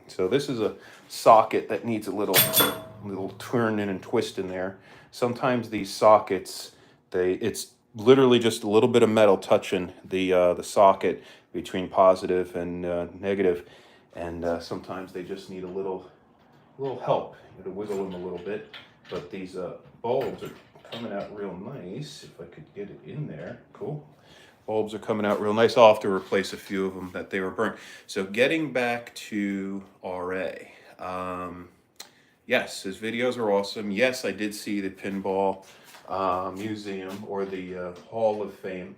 so this is a socket that needs a little turning and twisting there. Sometimes these sockets, it's literally just a little bit of metal touching the socket between positive and negative, and sometimes they just need a little help. You gotta wiggle them a little bit. But these bulbs are coming out real nice. If I could get it in there, cool. Bulbs are coming out real nice. I'll have to replace a few of them that they were burnt. So getting back to RA. Yes, his videos are awesome. Yes, I did see the Pinball Museum, or the Hall of Fame.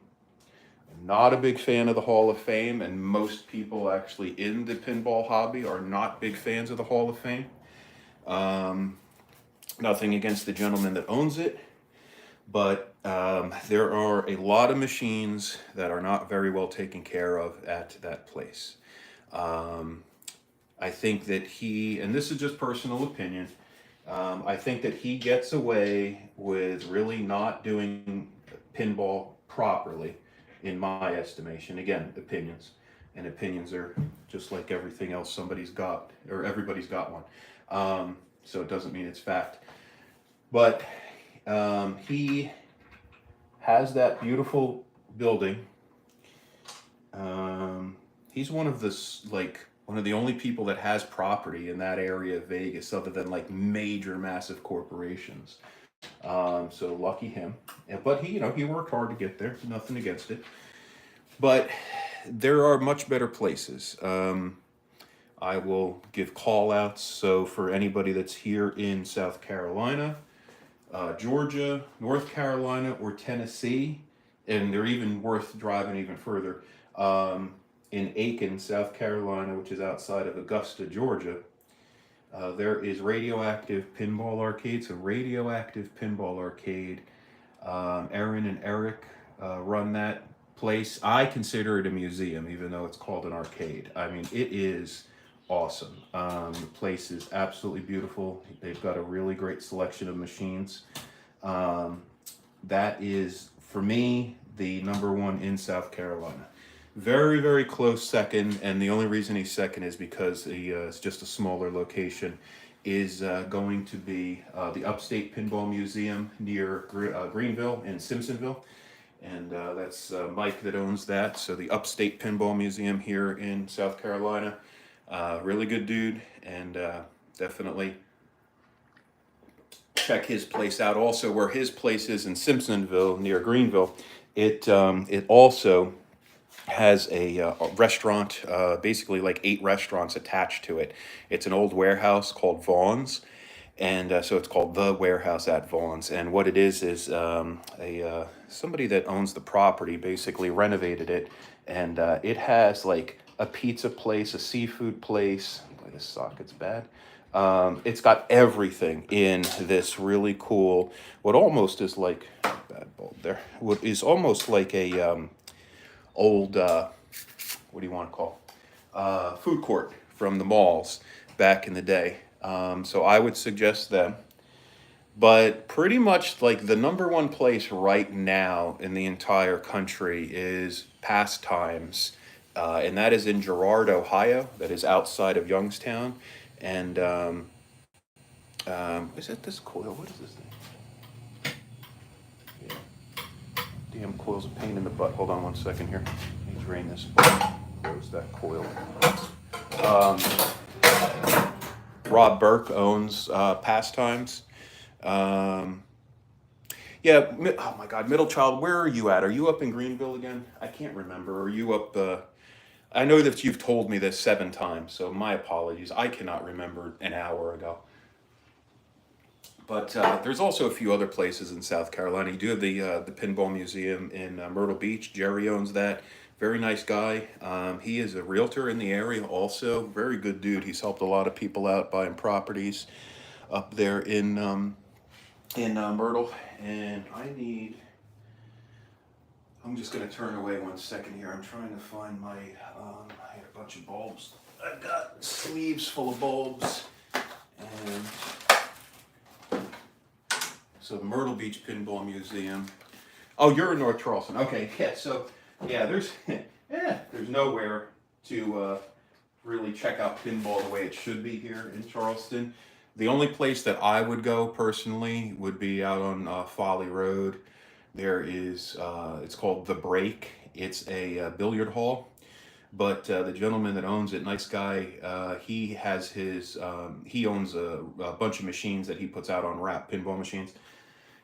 I'm not a big fan of the Hall of Fame, and most people actually in the pinball hobby are not big fans of the Hall of Fame. Nothing against the gentleman that owns it, but there are a lot of machines that are not very well taken care of at that place. I think that and this is just personal opinion, I think that he gets away with really not doing pinball properly, in my estimation. Again, opinions, and opinions are just like everything else. Everybody's got one. so it doesn't mean it's fact. But he has that beautiful building. He's one of the one of the only people that has property in that area of Vegas, other than like major, massive corporations. So lucky him. But he, he worked hard to get there. Nothing against it. But there are much better places. I will give call outs. So for anybody that's here in South Carolina, Georgia, North Carolina, or Tennessee, and they're even worth driving even further. In Aiken, South Carolina, which is outside of Augusta, Georgia, there is Radioactive Pinball Arcade. So Radioactive Pinball Arcade. Aaron and Eric run that place. I consider it a museum, even though it's called an arcade. I mean, it is awesome. The place is absolutely beautiful. They've got a really great selection of machines. That is, for me, the number one in South Carolina. Very, very close second, and the only reason he's second is because it's just a smaller location, is going to be the Upstate Pinball Museum near Greenville in Simpsonville. And that's Mike that owns that. So the Upstate Pinball Museum here in South Carolina. Really good dude, and definitely check his place out. Also, where his place is in Simpsonville near Greenville, it also has a restaurant, basically like 8 restaurants attached to it. It's an old warehouse called Vaughn's, and so it's called The Warehouse at Vaughn's. And what it is somebody that owns the property basically renovated it, and it has like a pizza place, a seafood place. Boy, this socket's bad. It's got everything in this really cool, what almost is like, bad bulb there, what is almost like a old, what do you want to call, food court from the malls back in the day. So I would suggest them. But pretty much like the number one place right now in the entire country is Pastimes, and that is in Girard, Ohio. That is outside of Youngstown. And is it this coil? What is this thing? Yeah. Damn coil's a pain in the butt. Hold on one second here. Let me drain this. Close that coil. Rob Burke owns Pastimes. Yeah, oh my God, Middle Child, where are you at? Are you up in Greenville again? I can't remember. Are you up? I know that you've told me this 7 times, so my apologies. I cannot remember an hour ago. But there's also a few other places in South Carolina. You do have the Pinball Museum in Myrtle Beach. Jerry owns that. Very nice guy. He is a realtor in the area also. Very good dude. He's helped a lot of people out buying properties up there in Myrtle. And I'm just going to turn away one second here. I'm trying to find my, I had a bunch of bulbs. I've got sleeves full of bulbs. And so the Myrtle Beach Pinball Museum. Oh, you're in North Charleston. Okay, yeah, so, yeah, there's nowhere to really check out pinball the way it should be here in Charleston. The only place that I would go personally would be out on Folly Road. There is, it's called The Break. It's a billiard hall, but the gentleman that owns it, nice guy, he has he owns a bunch of machines that he puts out on wrap, pinball machines.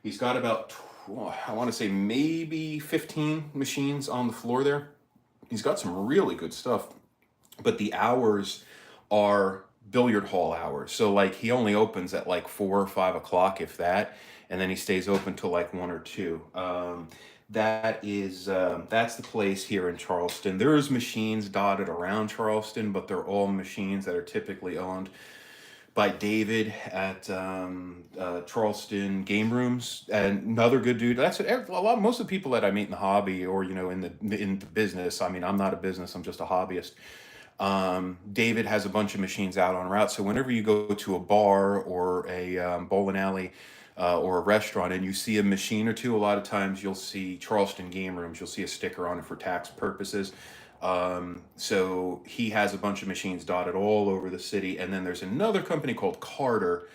He's got about, I want to say maybe 15 machines on the floor there. He's got some really good stuff, but the hours are billiard hall hours. So like he only opens at like 4 or 5 o'clock, if that, and then he stays open till like 1 or 2. That's the place here in Charleston. There's machines dotted around Charleston, but they're all machines that are typically owned by David at Charleston Game Rooms, and another good dude. That's what most of the people that I meet in the hobby or in the business. I mean, I'm not a business. I'm just a hobbyist. David has a bunch of machines out on route. So whenever you go to a bar or a bowling alley or a restaurant and you see a machine or two, a lot of times you'll see Charleston Game Rooms. You'll see a sticker on it for tax purposes. So he has a bunch of machines dotted all over the city. And then there's another company called Carter,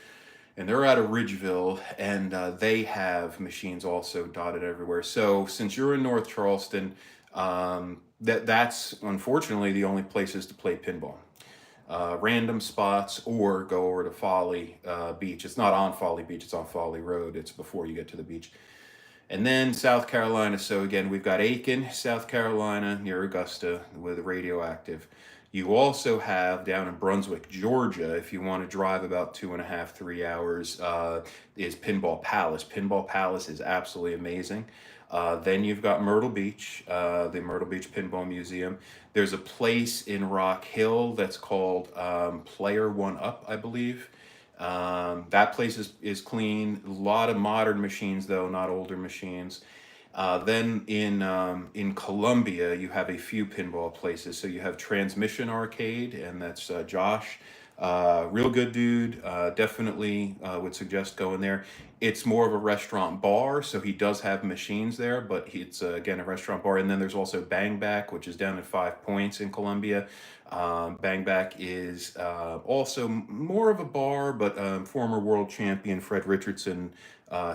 and they're out of Ridgeville, and they have machines also dotted everywhere. So since you're in North Charleston, that's unfortunately the only places to play pinball. Random spots, or go over to Folly Beach. It's not on Folly Beach, it's on Folly Road. It's before you get to the beach. And then South Carolina. So again, we've got Aiken, South Carolina, near Augusta, with radioactive. You also have down in Brunswick, Georgia, if you want to drive about 2.5, 3 hours, is Pinball Palace. Pinball Palace is absolutely amazing. Then you've got Myrtle Beach, the Myrtle Beach Pinball Museum. There's a place in Rock Hill that's called Player One Up, I believe. That place is clean. A lot of modern machines, though, not older machines. Then in Columbia, you have a few pinball places. So you have Transmission Arcade, and that's Josh. Real good dude. Definitely would suggest going there. It's more of a restaurant bar, so he does have machines there, but it's again a restaurant bar. And then there's also Bang Back, which is down at 5 Points in Columbia. Bang Back is also more of a bar, but former world champion Fred Richardson,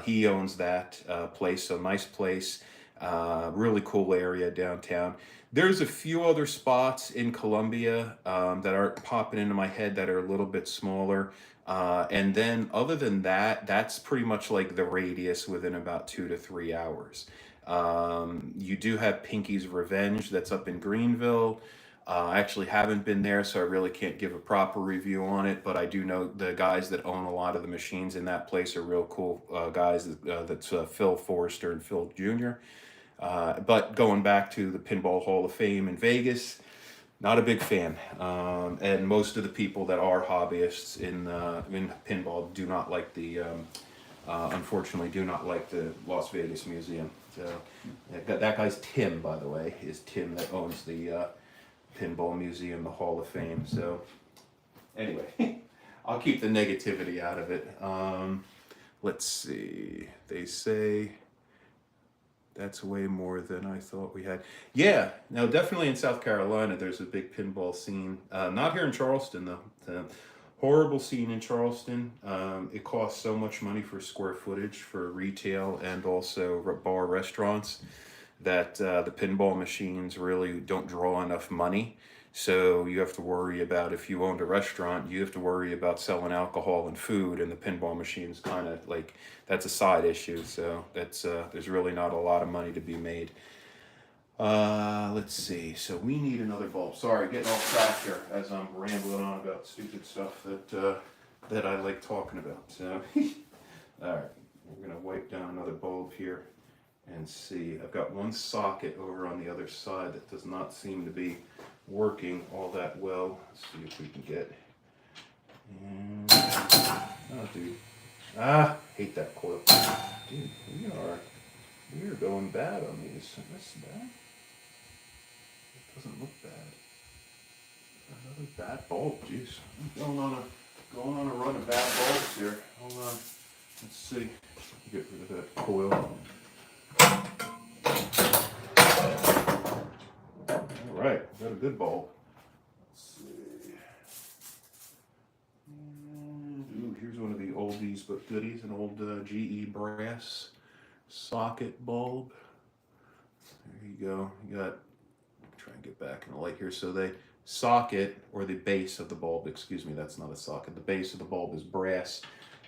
he owns that place, so nice place. Really cool area downtown. There's a few other spots in Columbia that are popping into my head that are a little bit smaller. And then, other than that, that's pretty much like the radius within about 2 to 3 hours. You do have Pinky's Revenge that's up in Greenville. I actually haven't been there, so I really can't give a proper review on it. But I do know the guys that own a lot of the machines in that place are real cool guys. That's Phil Forrester and Phil Jr. But going back to the Pinball Hall of Fame in Vegas, not a big fan. And most of the people that are hobbyists in pinball do not like unfortunately, do not like the Las Vegas Museum. So that guy's Tim, by the way, is Tim that owns the Pinball Museum, the Hall of Fame. So anyway, I'll keep the negativity out of it. Let's see. They say that's way more than I thought we had. Yeah, now definitely in South Carolina, there's a big pinball scene. Not here in Charleston, though. Horrible scene in Charleston. It costs so much money for square footage for retail and also bar restaurants that the pinball machines really don't draw enough money. So you have to worry about, if you owned a restaurant, you have to worry about selling alcohol and food, and the pinball machines kind of like, that's a side issue. So that's there's really not a lot of money to be made. Let's see. So we need another bulb. Sorry, getting off track here as I'm rambling on about stupid stuff that I like talking about. So, all right, we're gonna wipe down another bulb here and see. I've got one socket over on the other side that does not seem to be working all that well. Let's see if we can get. And, oh, dude. Hate that coil. Dude, we are going bad on these. This bad? It doesn't look bad. Another bad bulb. Jeez, I'm going on a run of bad bulbs here. Hold on. Let's see. Get rid of that coil. All right, got a good bulb. Let's see. Ooh, here's one of the oldies but goodies, an old GE brass socket bulb. There you go. You got, try and get back in the light here. So the socket, or the base of the bulb, excuse me, that's not a socket. The base of the bulb is brass.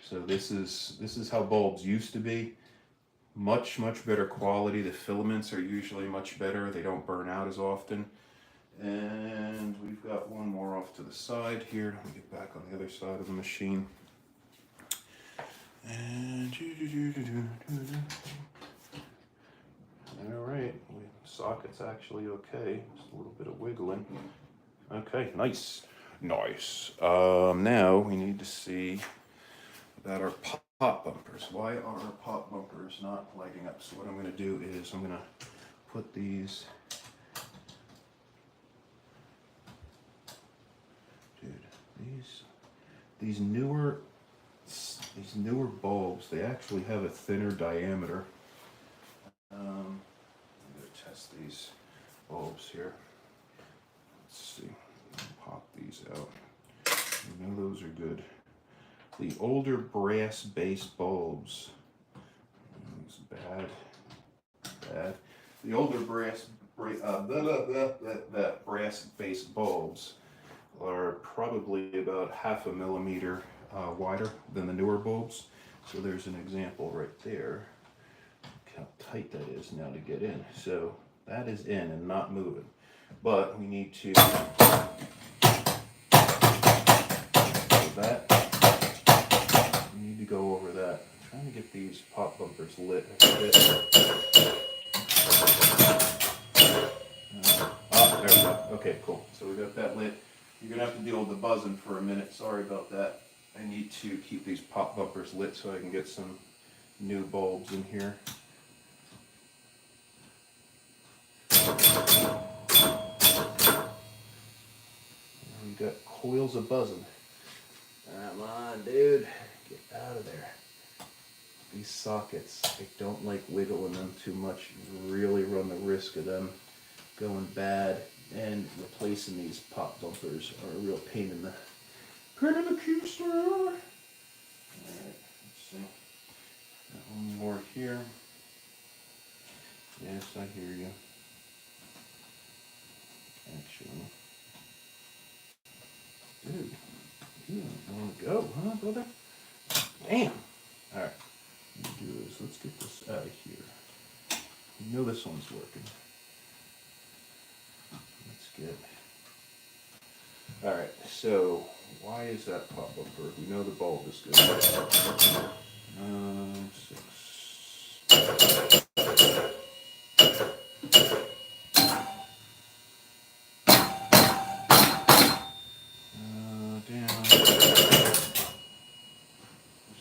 So this is how bulbs used to be. Much better quality. The filaments are usually much better. They don't burn out as often. And we've got one more off to the side here. Let me get back on the other side of the machine. And all right, socket's actually okay. Just a little bit of wiggling. Okay, nice. Now we need to see about our pop bumpers. Why are our pop bumpers not lighting up? So what I'm going to do is I'm going to put these. Dude, these newer bulbs, they actually have a thinner diameter. I'm going to test these bulbs here. see. Pop these out. You know those are good. The older brass-based bulbs. It's bad. The older brass-based bulbs are probably about 1/2 millimeter wider than the newer bulbs. So there's an example right there. Look how tight that is now to get in. So that is in and not moving. But we need to do that. We need to go over that. I'm trying to get these pop bumpers lit. There we go. Okay, cool. So we got that lit. You're gonna have to deal with the buzzing for a minute. Sorry about that. I need to keep these pop bumpers lit so I can get some new bulbs in here. We got coils of buzzing. Come on, dude. Get out of there. These sockets, I don't like wiggling them too much. You really run the risk of them going bad, and replacing these pop bumpers are a real pain in the keister. Alright, let's see. Got one more here. Yes, I hear you. Actually, dude, you don't want to go, huh, brother? Damn. Alright, what we do is, let's get this out of here. You know this one's working. Let's get... Alright, so, why is that pop bumper? We know the bulb is good. 6. Down.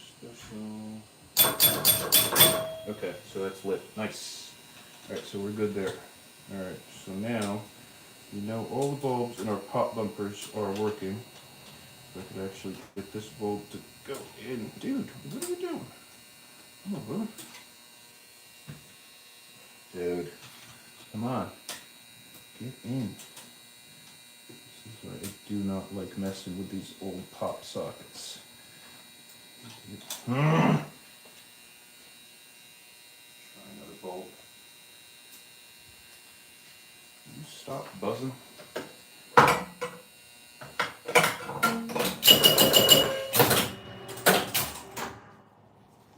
Special. Okay, so that's lit. Nice. Alright, so we're good there. Alright, so now we know all the bulbs in our pop bumpers are working. If I could actually get this bulb to go in. Dude, what are you doing? Come on, brother. Dude, come on. Get in. This is why I do not like messing with these old pop sockets. Try another bulb. Can you stop buzzing?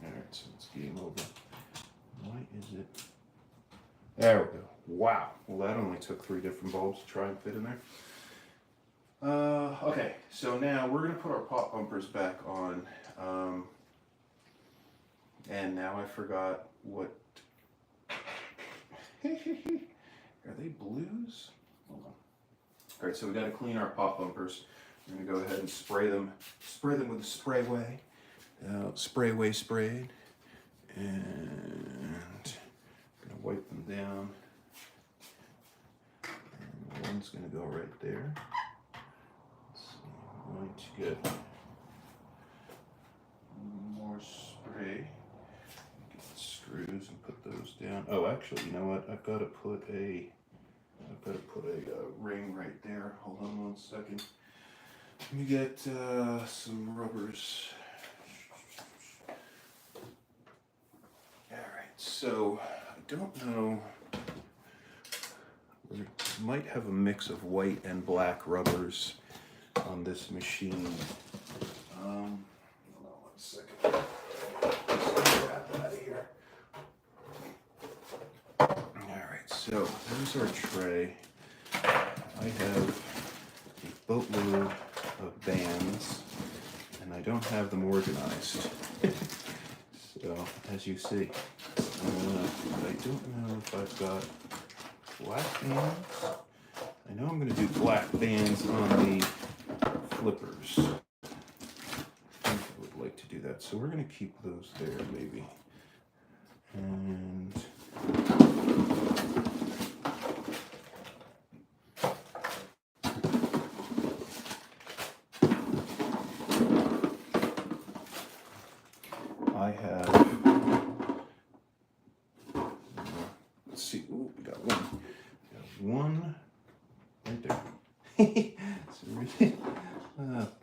Alright, so it's game over. Why is it? There we go. Wow. Well, that only took 3 different bulbs to try and fit in there. Okay, so now we're going to put our pop bumpers back on. And now I forgot what... Are they blues? Hold on. Alright, so we got to clean our pop bumpers. We're going to go ahead and spray them with a spray way. Spray way sprayed. And I'm going to wipe them down. And one's going to go right there. I'm going to get more spray. Get the screws and put those down. Oh, actually, you know what? I've got to put a ring right there. Hold on one second. Let me get some rubbers. Alright, so I don't know. We might have a mix of white and black rubbers on this machine. Hold on one second. Let's get that out of here. Alright, so there's our tray. I have a boatload of bands, and I don't have them organized. So, as you see, I don't know if I've got black bands. I know I'm going to do black bands on the flippers. I think I would like to do that. So we're going to keep those there, maybe. And I have, let's see, ooh, we got one. We got one right there. Oh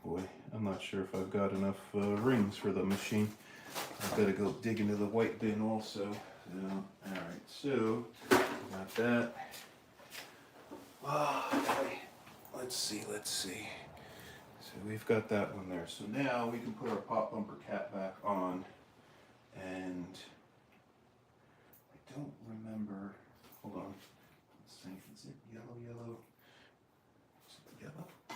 boy, I'm not sure if I've got enough rings for the machine. I've got to go dig into the white bin also. So, alright, so got that. Let's see. So we've got that one there. So now we can put our pop bumper cap back on, and I don't remember. Hold on. Let's think. Is it yellow? Is it yellow? I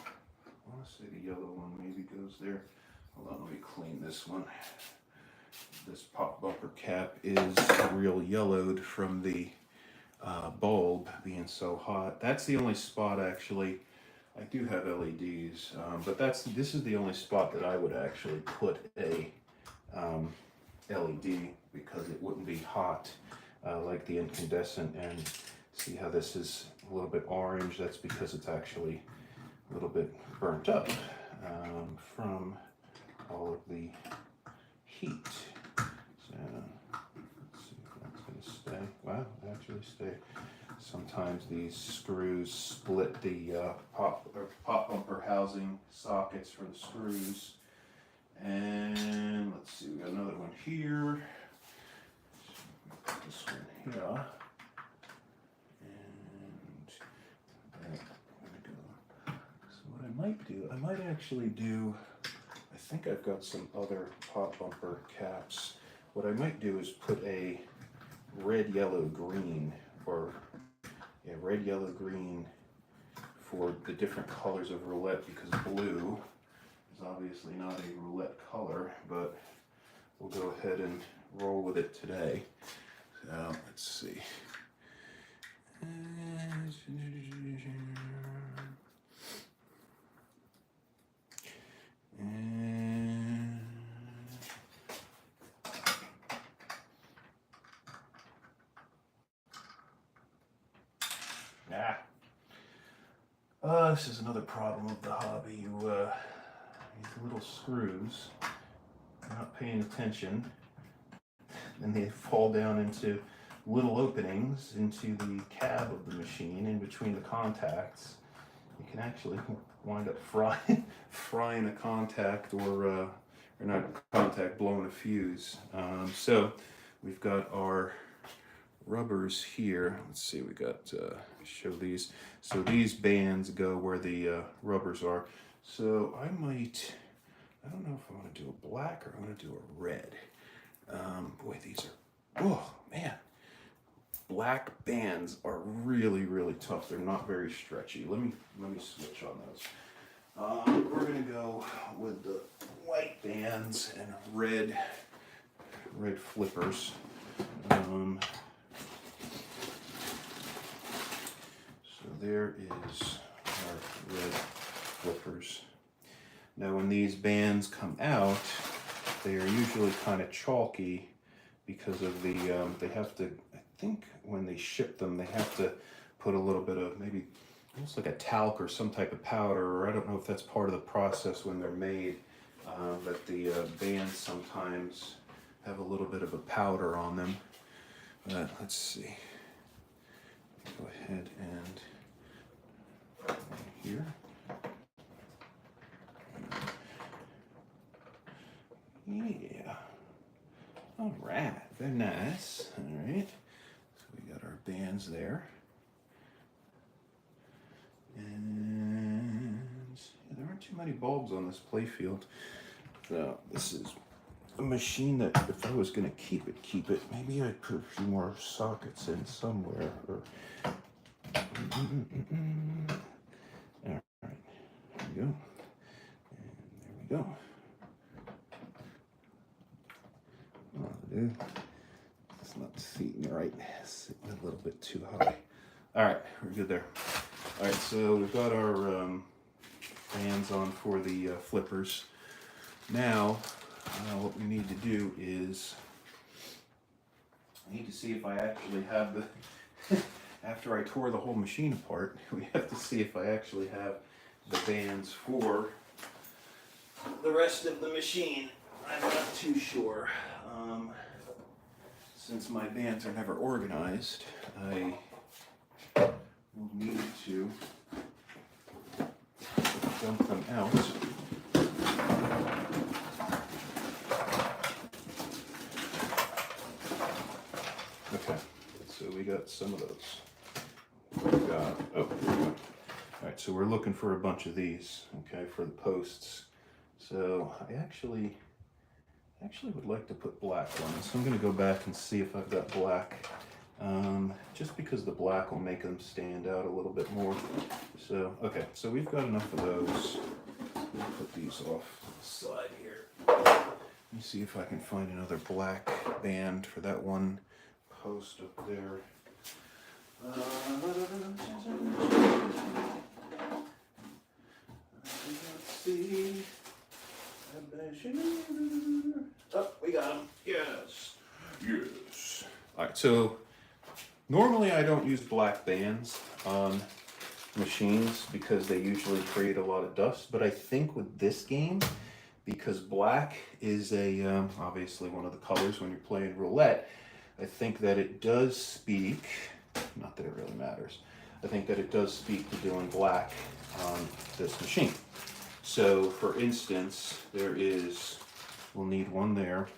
want to say the yellow one maybe goes there. Hold on, let me clean this one. This pop bumper cap is real yellowed from the bulb being so hot. That's the only spot actually. I do have LEDs, but this is the only spot that I would actually put a LED, because it wouldn't be hot like the incandescent. And see how this is a little bit orange? That's because it's actually a little bit burnt up from all of the heat. So let's see if that's going to stay. Wow, it actually stayed. Sometimes these screws split the pop bumper housing sockets for the screws. And let's see, we got another one here. Put this one here. And there we go. So what I might do, I might actually do, I think I've got some other pop bumper caps. What I might do is put a red, yellow, green, or red, yellow, green for the different colors of roulette, because blue is obviously not a roulette color, but we'll go ahead and roll with it today. So let's see. This is another problem of the hobby. These little screws, you're not paying attention, and they fall down into little openings into the cab of the machine in between the contacts. You can actually wind up frying a contact, or not contact, blowing a fuse. So we've got our rubbers here. Let's see, we got show these. So these bands go where the rubbers are. So I don't know if I want to do a black or I want to do a red. Boy, these are, oh man, black bands are really, really tough. They're not very stretchy. Let me switch on those. We're gonna go with the white bands and red flippers. So there is our red flippers. Now when these bands come out, they are usually kind of chalky because of the, they have to, I think when they ship them, they have to put a little bit of maybe almost like a talc or some type of powder, or I don't know if that's part of the process when they're made, but the bands sometimes have a little bit of a powder on them. But let's see. Go ahead and here. Yeah. All right. Very nice. All right. So we got our bands there. And there aren't too many bulbs on this play field. So this is a machine that if I was going to keep it, maybe I'd put a few more sockets in somewhere. Or all right, there we go, and there we go. Oh, dude, it's not seating right. It's sitting a little bit too high. All right, we're good there. All right, so we've got our bands on for the flippers. Now, what we need to do is, I need to see if I actually have the, after I tore the whole machine apart, we have to see if I actually have the bands for the rest of the machine. I'm not too sure. Since my bands are never organized, I will need to dump them out. Okay, so we got some of those. We've got, oh, here we go. All right, so we're looking for a bunch of these, okay, for the posts. So I actually would like to put black ones. So I'm going to go back and see if I've got black, just because the black will make them stand out a little bit more. So, okay, so we've got enough of those. We'll put these off the side here. Let me see if I can find another black band for that one post up there. Let's see. Oh, we got them. Yes. Yes. All right, so normally I don't use black bands on machines because they usually create a lot of dust, but I think with this game, because black is a obviously one of the colors when you're playing roulette, I think that it does speak, not that it really matters, I think that it does speak to doing black on this machine. So for instance, we'll need one there,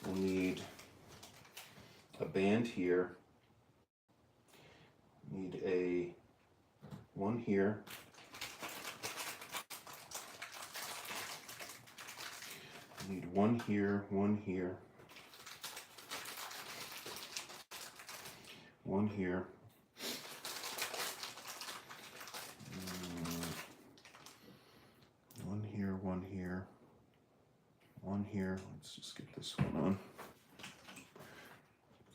we'll need a band here, need one here, need one here, one here, one here, one here, one here, one here. Let's just get this one on.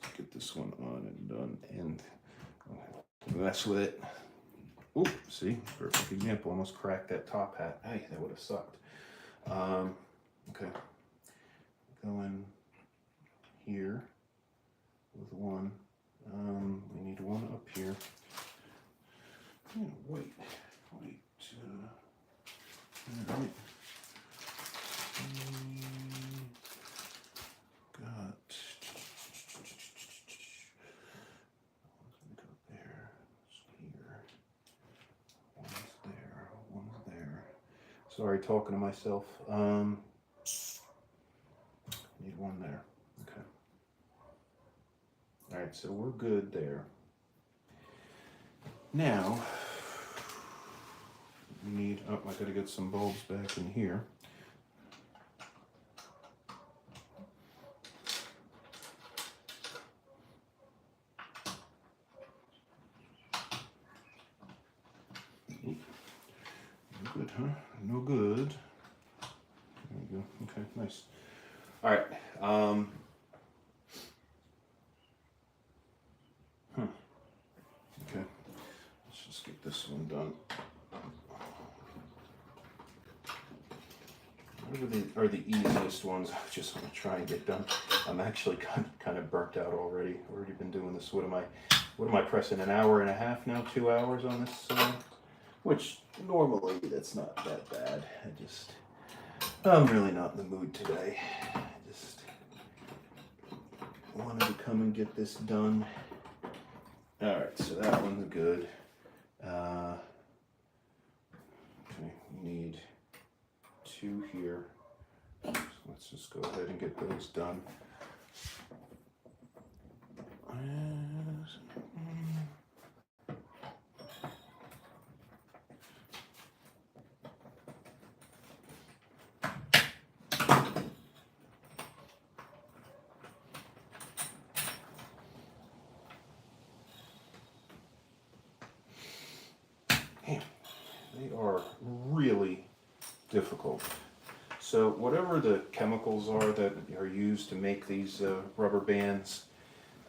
Let's get this one on and done, and mess with it. Ooh, see, perfect example. Almost cracked that top hat. Hey, that would have sucked. Okay, go in here with one. We need one up here. Wait. All right. Got. Go there. Here. One's there. One's there. Sorry, talking to myself. Need one there. Okay. All right, so we're good there. Now, we need, oh, I gotta get some bulbs back in here. No good, huh? No good. There we go. Okay, nice. All right. Okay. Let's just get this one done. Whatever are the easiest ones, I just want to try and get done. I'm actually kind of burnt out already. Already been doing this. What am I pressing? An hour and a half now? 2 hours on this? Which normally that's not that bad. I'm really not in the mood today. I just wanted to come and get this done. All right, so that one's good. Okay, we need two here. So let's just go ahead and get those done. They are really difficult. So whatever the chemicals are that are used to make these rubber bands,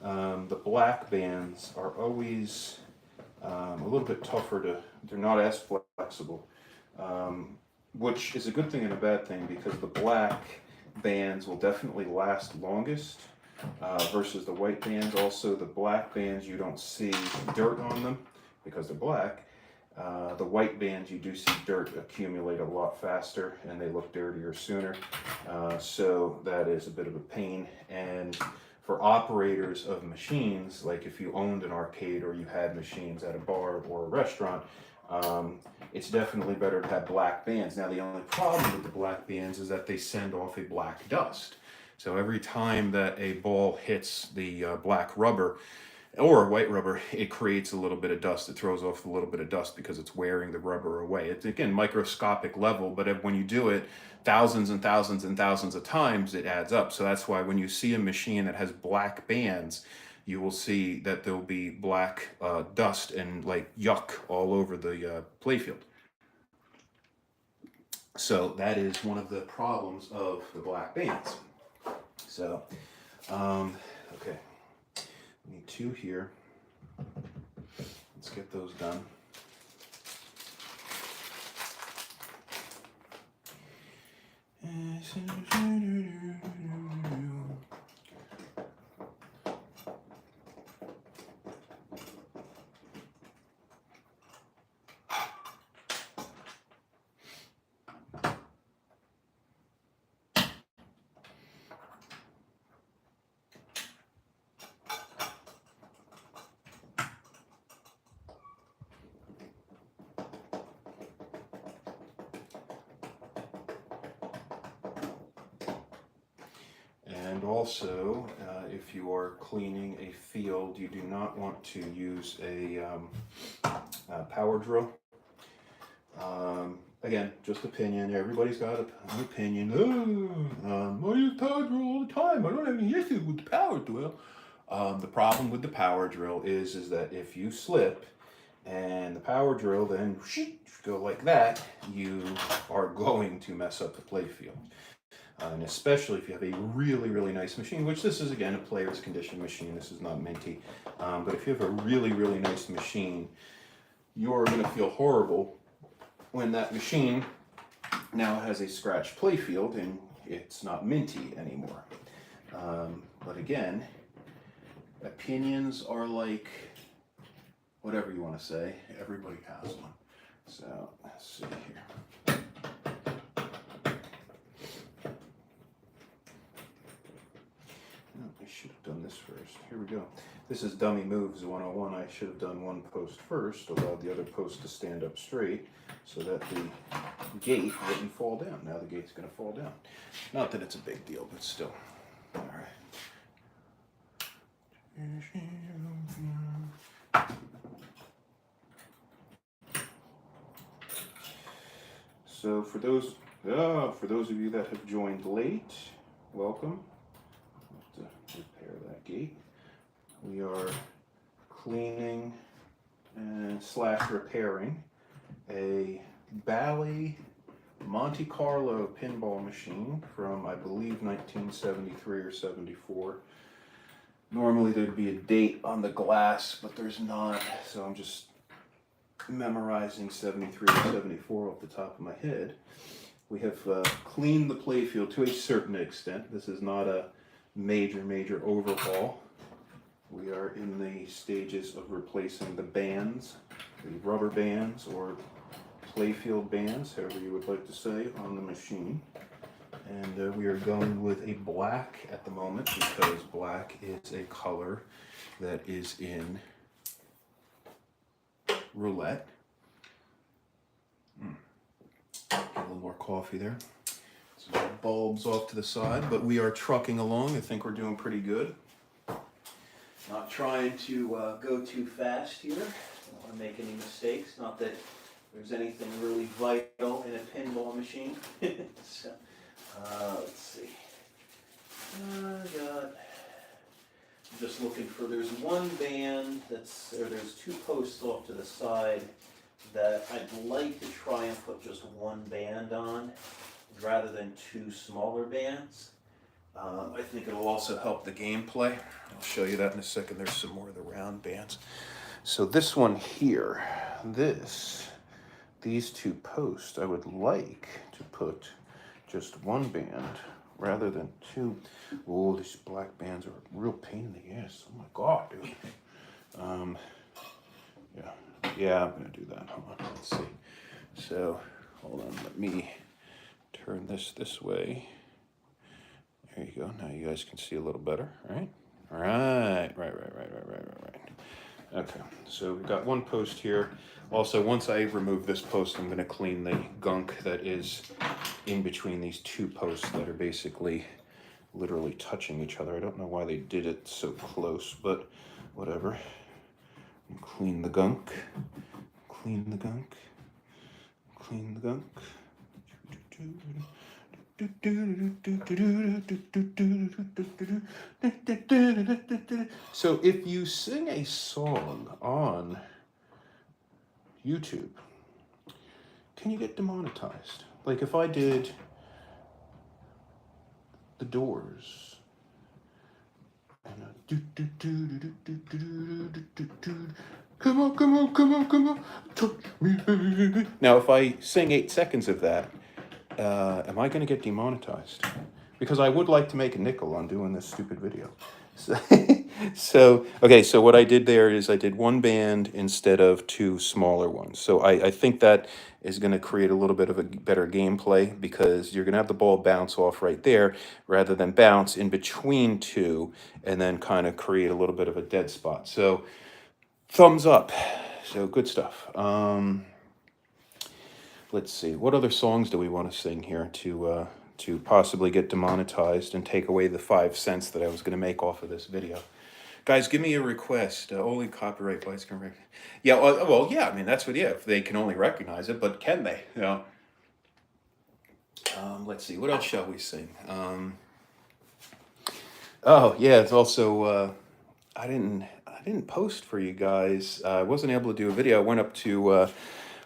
the black bands are always a little bit tougher they're not as flexible, which is a good thing and a bad thing because the black bands will definitely last longest versus the white bands. Also, the black bands, you don't see dirt on them because they're black. The white bands, you do see dirt accumulate a lot faster and they look dirtier sooner. So that is a bit of a pain. And for operators of machines, like if you owned an arcade or you had machines at a bar or a restaurant, It's definitely better to have black bands. Now, the only problem with the black bands is that they send off a black dust. So every time that a ball hits the black rubber or white rubber, it creates a little bit of dust. It throws off a little bit of dust because it's wearing the rubber away. It's, again, microscopic level, but when you do it thousands and thousands and thousands of times, it adds up. So that's why when you see a machine that has black bands, you will see that there'll be black dust and like yuck all over the playfield. So that is one of the problems of the black bands. So, okay, we need two here. Let's get those done. And also, if you are cleaning a field, you do not want to use a power drill. Again, just opinion. Everybody's got an opinion. I use power drill all the time. I don't have any issue with the power drill. The problem with the power drill is that if you slip and the power drill then go like that, you are going to mess up the play field. And especially if you have a really, really nice machine, which this is, again, a player's condition machine. This is not minty. But if you have a really, really nice machine, you're going to feel horrible when that machine now has a scratched play field and it's not minty anymore. But again, opinions are like whatever you want to say. Everybody has one. So let's see here. I should have done this first. Here we go. This is Dummy Moves 101. I should have done one post first, allowed the other post to stand up straight so that the gate wouldn't fall down. Now the gate's going to fall down. Not that it's a big deal, but still. All right. So for those of you that have joined late, welcome. I have to repair that gate. We are cleaning and / repairing a Bally Monte Carlo pinball machine from, I believe, 1973 or 74. Normally there'd be a date on the glass, but there's not, so I'm just memorizing 73 or 74 off the top of my head. We have cleaned the playfield to a certain extent. This is not a major overhaul. We are in the stages of replacing the bands, the rubber bands or playfield bands, however you would like to say, on the machine. And we are going with a black at the moment because black is a color that is in roulette. Get a little more coffee there. Some bulbs off to the side, but we are trucking along. I think we're doing pretty good. Not trying to go too fast here. Don't want to make any mistakes. Not that there's anything really vital in a pinball machine. So, let's see. I'm just looking for, there's one band there's two posts off to the side that I'd like to try and put just one band on rather than two smaller bands. I think it'll also help the gameplay. I'll show you that in a second. There's some more of the round bands. So this one here, these two posts, I would like to put just one band rather than two. Oh, these black bands are a real pain in the ass. Oh my God, dude. Yeah, I'm gonna do that. Hold on, let's see. So, hold on, let me turn this way. There you go. Now you guys can see a little better, right? Right. Okay, so we've got one post here. Also, once I remove this post, I'm going to clean the gunk that is in between these two posts that are basically literally touching each other. I don't know why they did it so close, but whatever. Clean the gunk. Clean the gunk. Clean the gunk. So if you sing a song on YouTube, can you get demonetized? Like if I did The Doors. Come on, come on, come on, come on, touch me, baby. Now, if I sing 8 seconds of that, am I going to get demonetized? Because I would like to make a nickel on doing this stupid video. So, okay, so what I did there is I did one band instead of two smaller ones. So I think that is going to create a little bit of a better gameplay because you're going to have the ball bounce off right there rather than bounce in between two and then kind of create a little bit of a dead spot. So thumbs up. So good stuff. Let's see. What other songs do we want to sing here to possibly get demonetized and take away the 5 cents that I was going to make off of this video? Guys, give me a request. Only copyright rights can recognize. Yeah, well, yeah. I mean, that's what. Yeah, if they can only recognize it, but can they? You know. Let's see. What else shall we sing? Oh yeah, it's also. I didn't post for you guys. I wasn't able to do a video. I went up to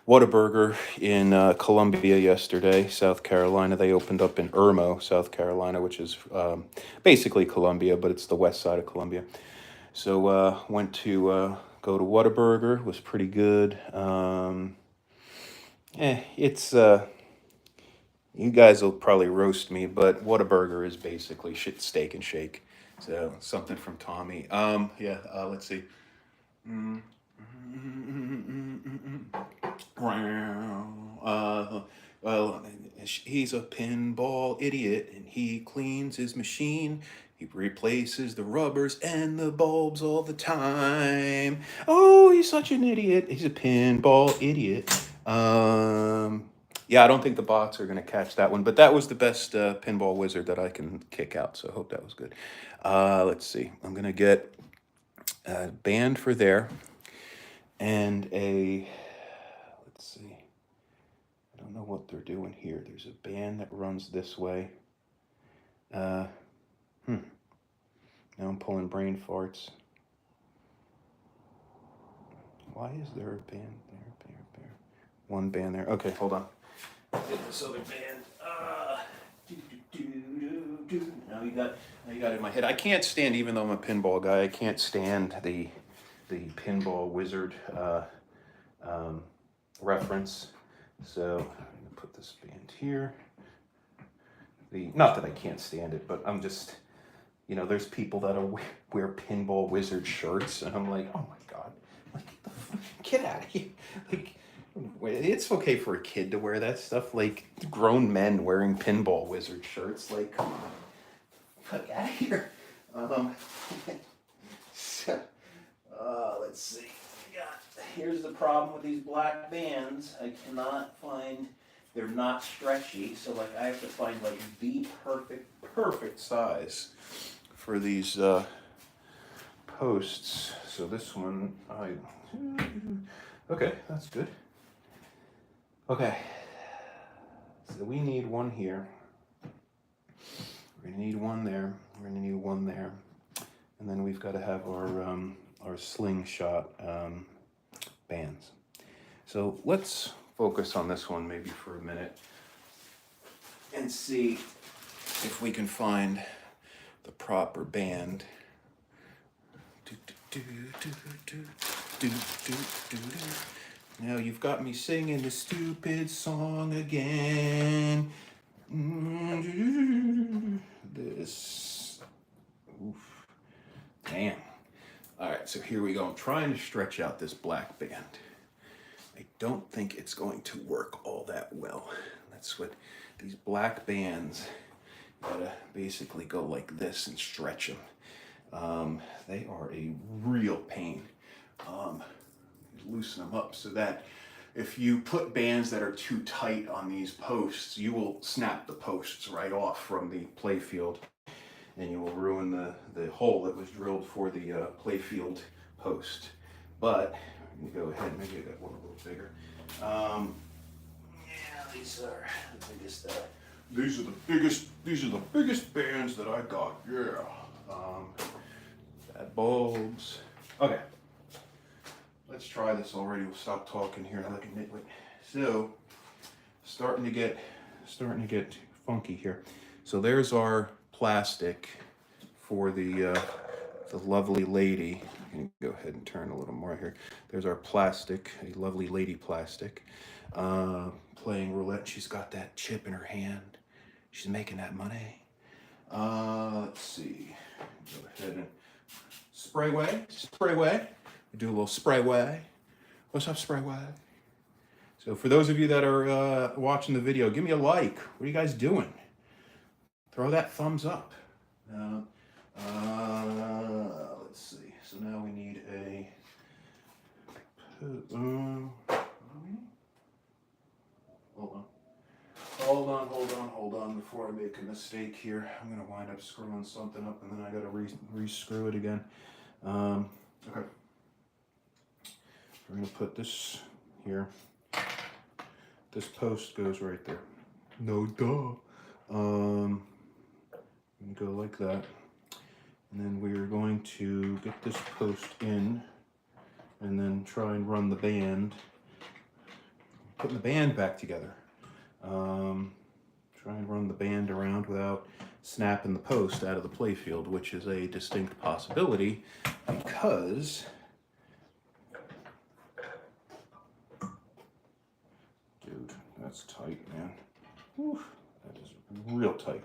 Whataburger in Columbia yesterday, South Carolina. They opened up in Irmo, South Carolina, which is basically Columbia, but it's the west side of Columbia. So went to go to Whataburger. It was pretty good. It's you guys will probably roast me, but Whataburger is basically shit steak and shake. So something from Tommy. Yeah. Let's see. Well, he's a pinball idiot, and he cleans his machine. He replaces the rubbers and the bulbs all the time. Oh, he's such an idiot. He's a pinball idiot. Yeah, I don't think the bots are gonna catch that one, but that was the best pinball wizard that I can kick out. So I hope that was good. Let's see. I'm gonna get a band for there, and a. Let's see. I don't know what they're doing here. There's a band that runs this way. Now I'm pulling brain farts. Why is there a band there? One band there. Okay, hold on. Get this other band. Now you got it in my head. I can't stand, even though I'm a pinball guy, I can't stand the pinball wizard reference. So I'm gonna put this band here. Not that I can't stand it, but I'm just, there's people that wear pinball wizard shirts, and I'm like, oh my god, like get out of here. Like, it's okay for a kid to wear that stuff. Like grown men wearing pinball wizard shirts, like come on, fuck out of here. Let's see. Here's the problem with these black bands. I cannot find. They're not stretchy, so like I have to find like the perfect size for these posts. So this one, okay, that's good. Okay, so we need one here. We're gonna need one there. We're gonna need one there, and then we've got to have our slingshot bands. So let's focus on this one maybe for a minute and see if we can find the proper band. Now you've got me singing the stupid song again. This. Oof. Damn. All right, so here we go. I'm trying to stretch out this black band. I don't think it's going to work all that well. That's what these black bands, you gotta basically go like this and stretch them. They are a real pain loosen them up so that if you put bands that are too tight on these posts, you will snap the posts right off from the play field, and you will ruin the hole that was drilled for the play field post. But I'm gonna go ahead, maybe I got one a little bigger. Yeah, these are the biggest. These are the biggest bands that I got. Yeah. Bad bulbs. Okay. Let's try this already. We'll stop talking here like a nitwit. So, starting to get funky here. So there's our plastic for the lovely lady. I'm gonna go ahead and turn a little more here. There's our plastic, a lovely lady plastic, playing roulette. She's got that chip in her hand. She's making that money. Let's see. Go ahead and spray way. Do a little spray way. What's up, spray way? So for those of you that are watching the video, give me a like. What are you guys doing? Throw that thumbs up. Let's see. So now we need a. Hold on. Before I make a mistake here, I'm gonna wind up screwing something up, and then I gotta re-screw it again. Okay. We're gonna put this here. This post goes right there. No duh. I'm gonna go like that. And then we're going to get this post in and then try and run the band. Putting the band back together. Try and run the band around without snapping the post out of the playfield, which is a distinct possibility because dude, that's tight, man. Whew, that is real tight.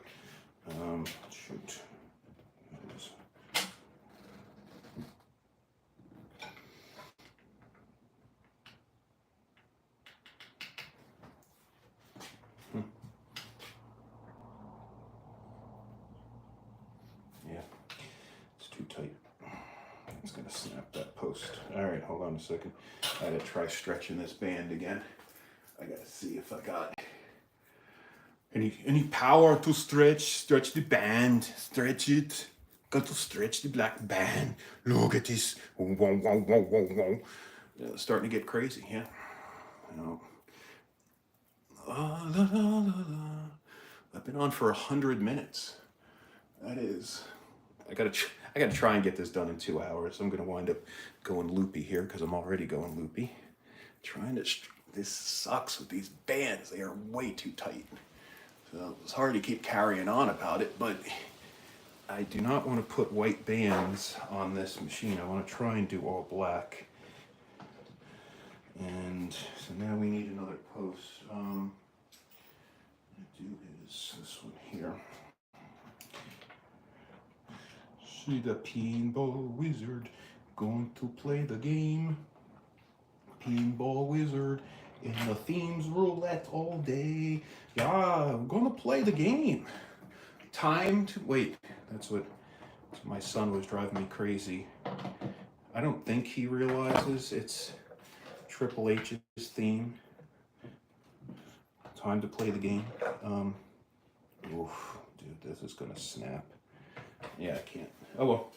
Shoot. That is. Yeah, it's too tight. It's gonna snap that post. All right, hold on a second. I gotta try stretching this band again. I gotta see if I got any power to stretch the band. Stretch it. Got to stretch the black band. Look at this. Yeah, it's starting to get crazy, yeah. I've been on for 100 minutes. That is. I gotta try and get this done in 2 hours. I'm gonna wind up going loopy here because I'm already going loopy. This sucks with these bands. They are way too tight. So it's hard to keep carrying on about it, but I do not want to put white bands on this machine. I want to try and do all black. And so now we need another post. What I'm gonna do is this one here. See the pinball wizard going to play the game. Pinball wizard in the themes roulette all day. Yeah, I'm gonna play the game. Time to wait. That's what my son was driving me crazy. I don't think he realizes it's Triple H's theme. Time to play the game. Oof, dude, this is gonna snap. Yeah, I can't. Oh well,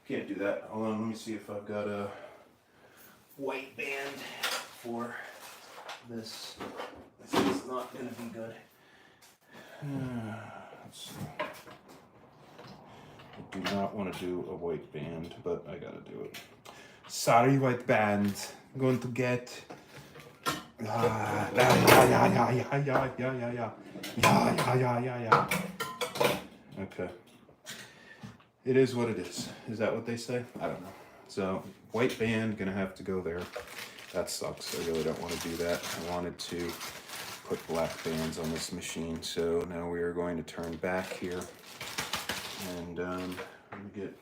can't do that. Hold on, let me see if I've got a white band for this. This is not gonna be good. Let's see. I do not want to do a white band, but I gotta do it. Sorry, white band. I'm going to get. Yeah. Okay. It is what it is. Is that what they say? I don't know. So, white band, gonna have to go there. That sucks. I really don't want to do that. I wanted to put black bands on this machine. So now we are going to turn back here. And I'm gonna get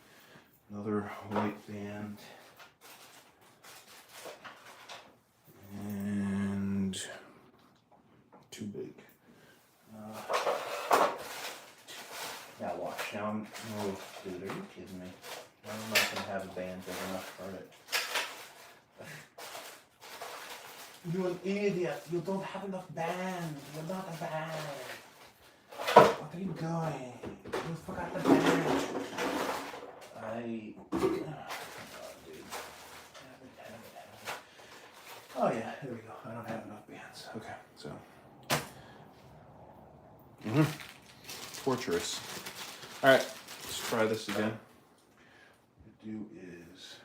another white band. And too big. Now watch. Now oh, dude, are you kidding me? I'm not gonna have a band big enough for it. You're an idiot. You don't have enough band. You're not a band. What are you doing? You forgot the band. Oh yeah, here we go. I don't have enough bands. Okay, so. Torturous. All right, let's try this again. What we do is,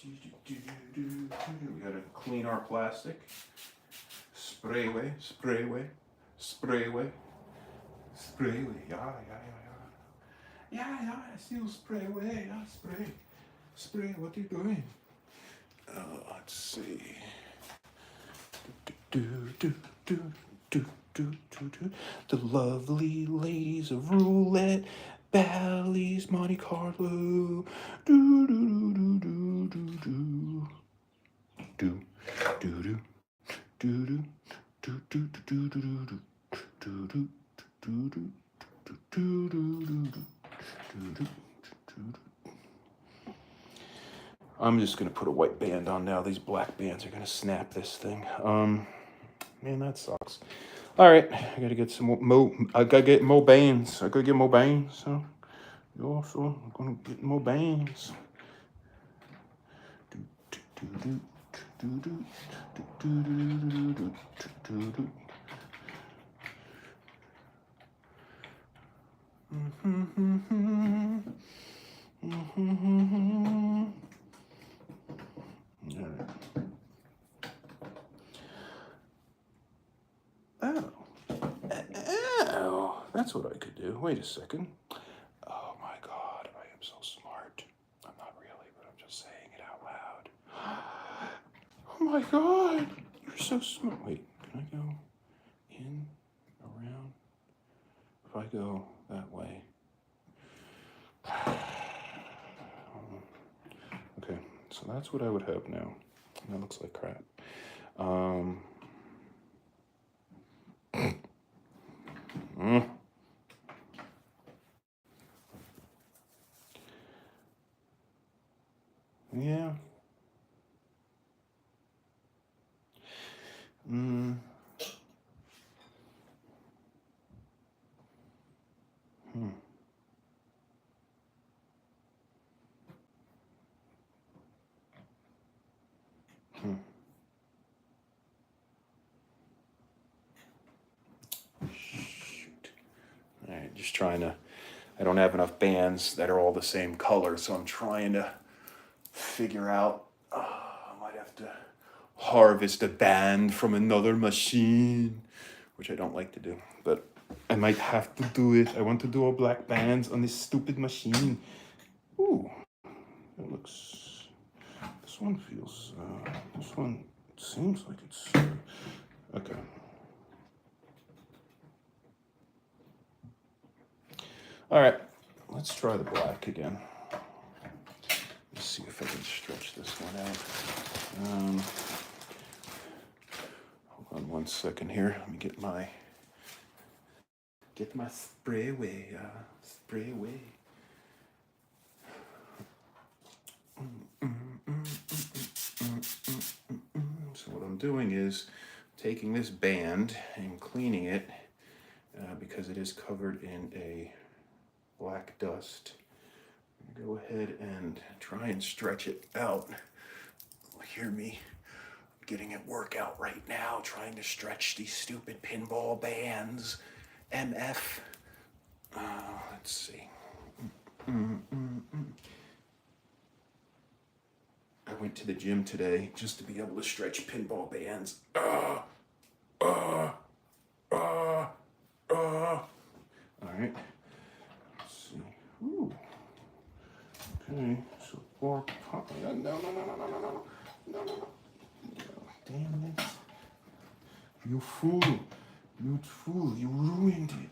we gotta clean our plastic. Spray away, spray away, spray away, spray away. Yeah, still spray away, spray. Spray, what are you doing? Let's see. The lovely ladies of roulette, Bally's, Monte Carlo. I'm just gonna put a white band on now. These black bands are gonna snap this thing. Man, that sucks. All right, I gotta get some more. I gotta get more bands. I gotta get more bands. So, you also gonna get more bands. Oh, that's what I could do. Wait a second. Oh my God, I am so smart. I'm not really, but I'm just saying it out loud. Oh my God, you're so smart. Wait, can I go in, around? If I go that way. Okay, so that's what I would have now. That looks like crap. Yeah. Shoot. All right, just trying to. I don't have enough bands that are all the same color, so I'm trying to figure out. I might have to harvest a band from another machine, which I don't like to do, but I might have to do it. I want to do all black bands on this stupid machine. Ooh, it looks. This one feels. This one seems like it's. Okay. All right, let's try the black again. Let's see if I can stretch this one out. Hold on 1 second here. Let me get my spray away. Spray away. So what I'm doing is taking this band and cleaning it because it is covered in a black dust. Go ahead and try and stretch it out. Hear me getting at workout right now, trying to stretch these stupid pinball bands. MF. Let's see. I went to the gym today just to be able to stretch pinball bands. All right. Let's see. Ooh. Okay, so 4 pop. No. Damn it. You fool. You fool. You ruined it.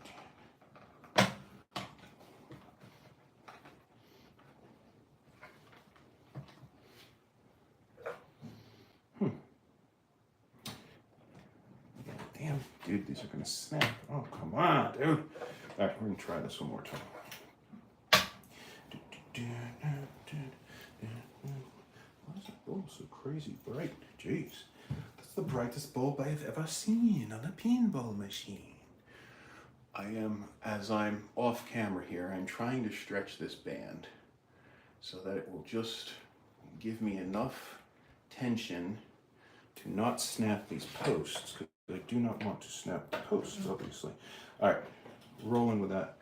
Damn, dude, these are gonna snap. Oh, come on, dude. All right, we're gonna try this one more time. Why is that ball so crazy? crazy bright. Jeez. That's the brightest bulb I've ever seen on a pinball machine. As I'm off camera here, I'm trying to stretch this band so that it will just give me enough tension to not snap these posts, because I do not want to snap the posts, obviously. All right, rolling with that.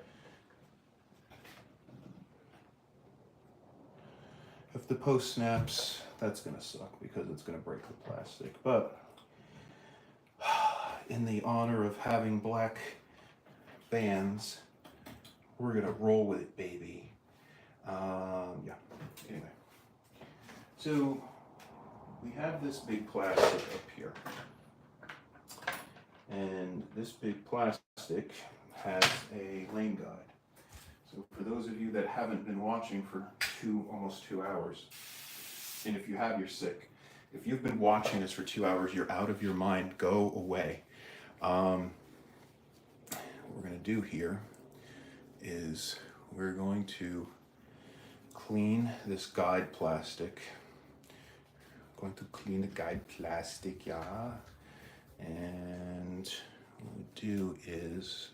If the post snaps, that's gonna suck because it's gonna break the plastic. But in the honor of having black bands, we're gonna roll with it, baby. Yeah, anyway. So we have this big plastic up here. And this big plastic has a lane guide. So for those of you that haven't been watching for almost 2 hours, and if you have, you're sick. If you've been watching this for 2 hours, you're out of your mind. Go away. What we're going to do here is we're going to clean this guide plastic. Going to clean the guide plastic, yeah. And what we do is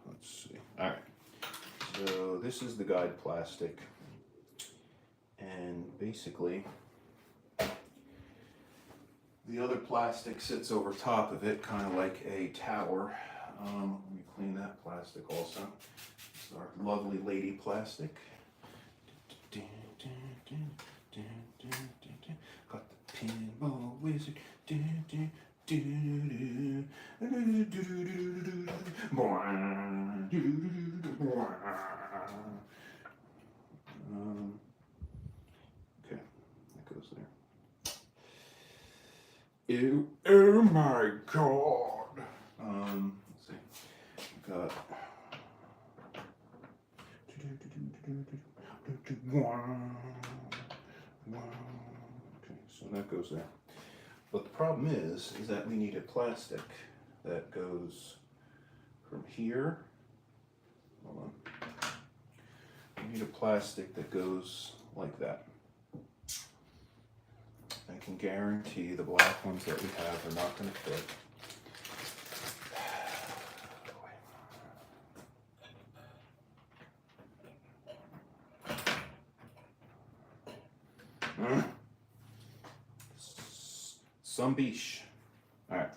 let's see. All right. So this is the guide plastic, and basically the other plastic sits over top of it, kind of like a tower. Let me clean that plastic also. It's our lovely lady plastic. Got the pinball wizard. Okay, that goes there. Oh my God. Let's see. Got. Okay, so that goes there. But the problem is that we need a plastic that goes from here. Hold on. We need a plastic that goes like that. I can guarantee the black ones that we have are not going to fit. Some biche. All right.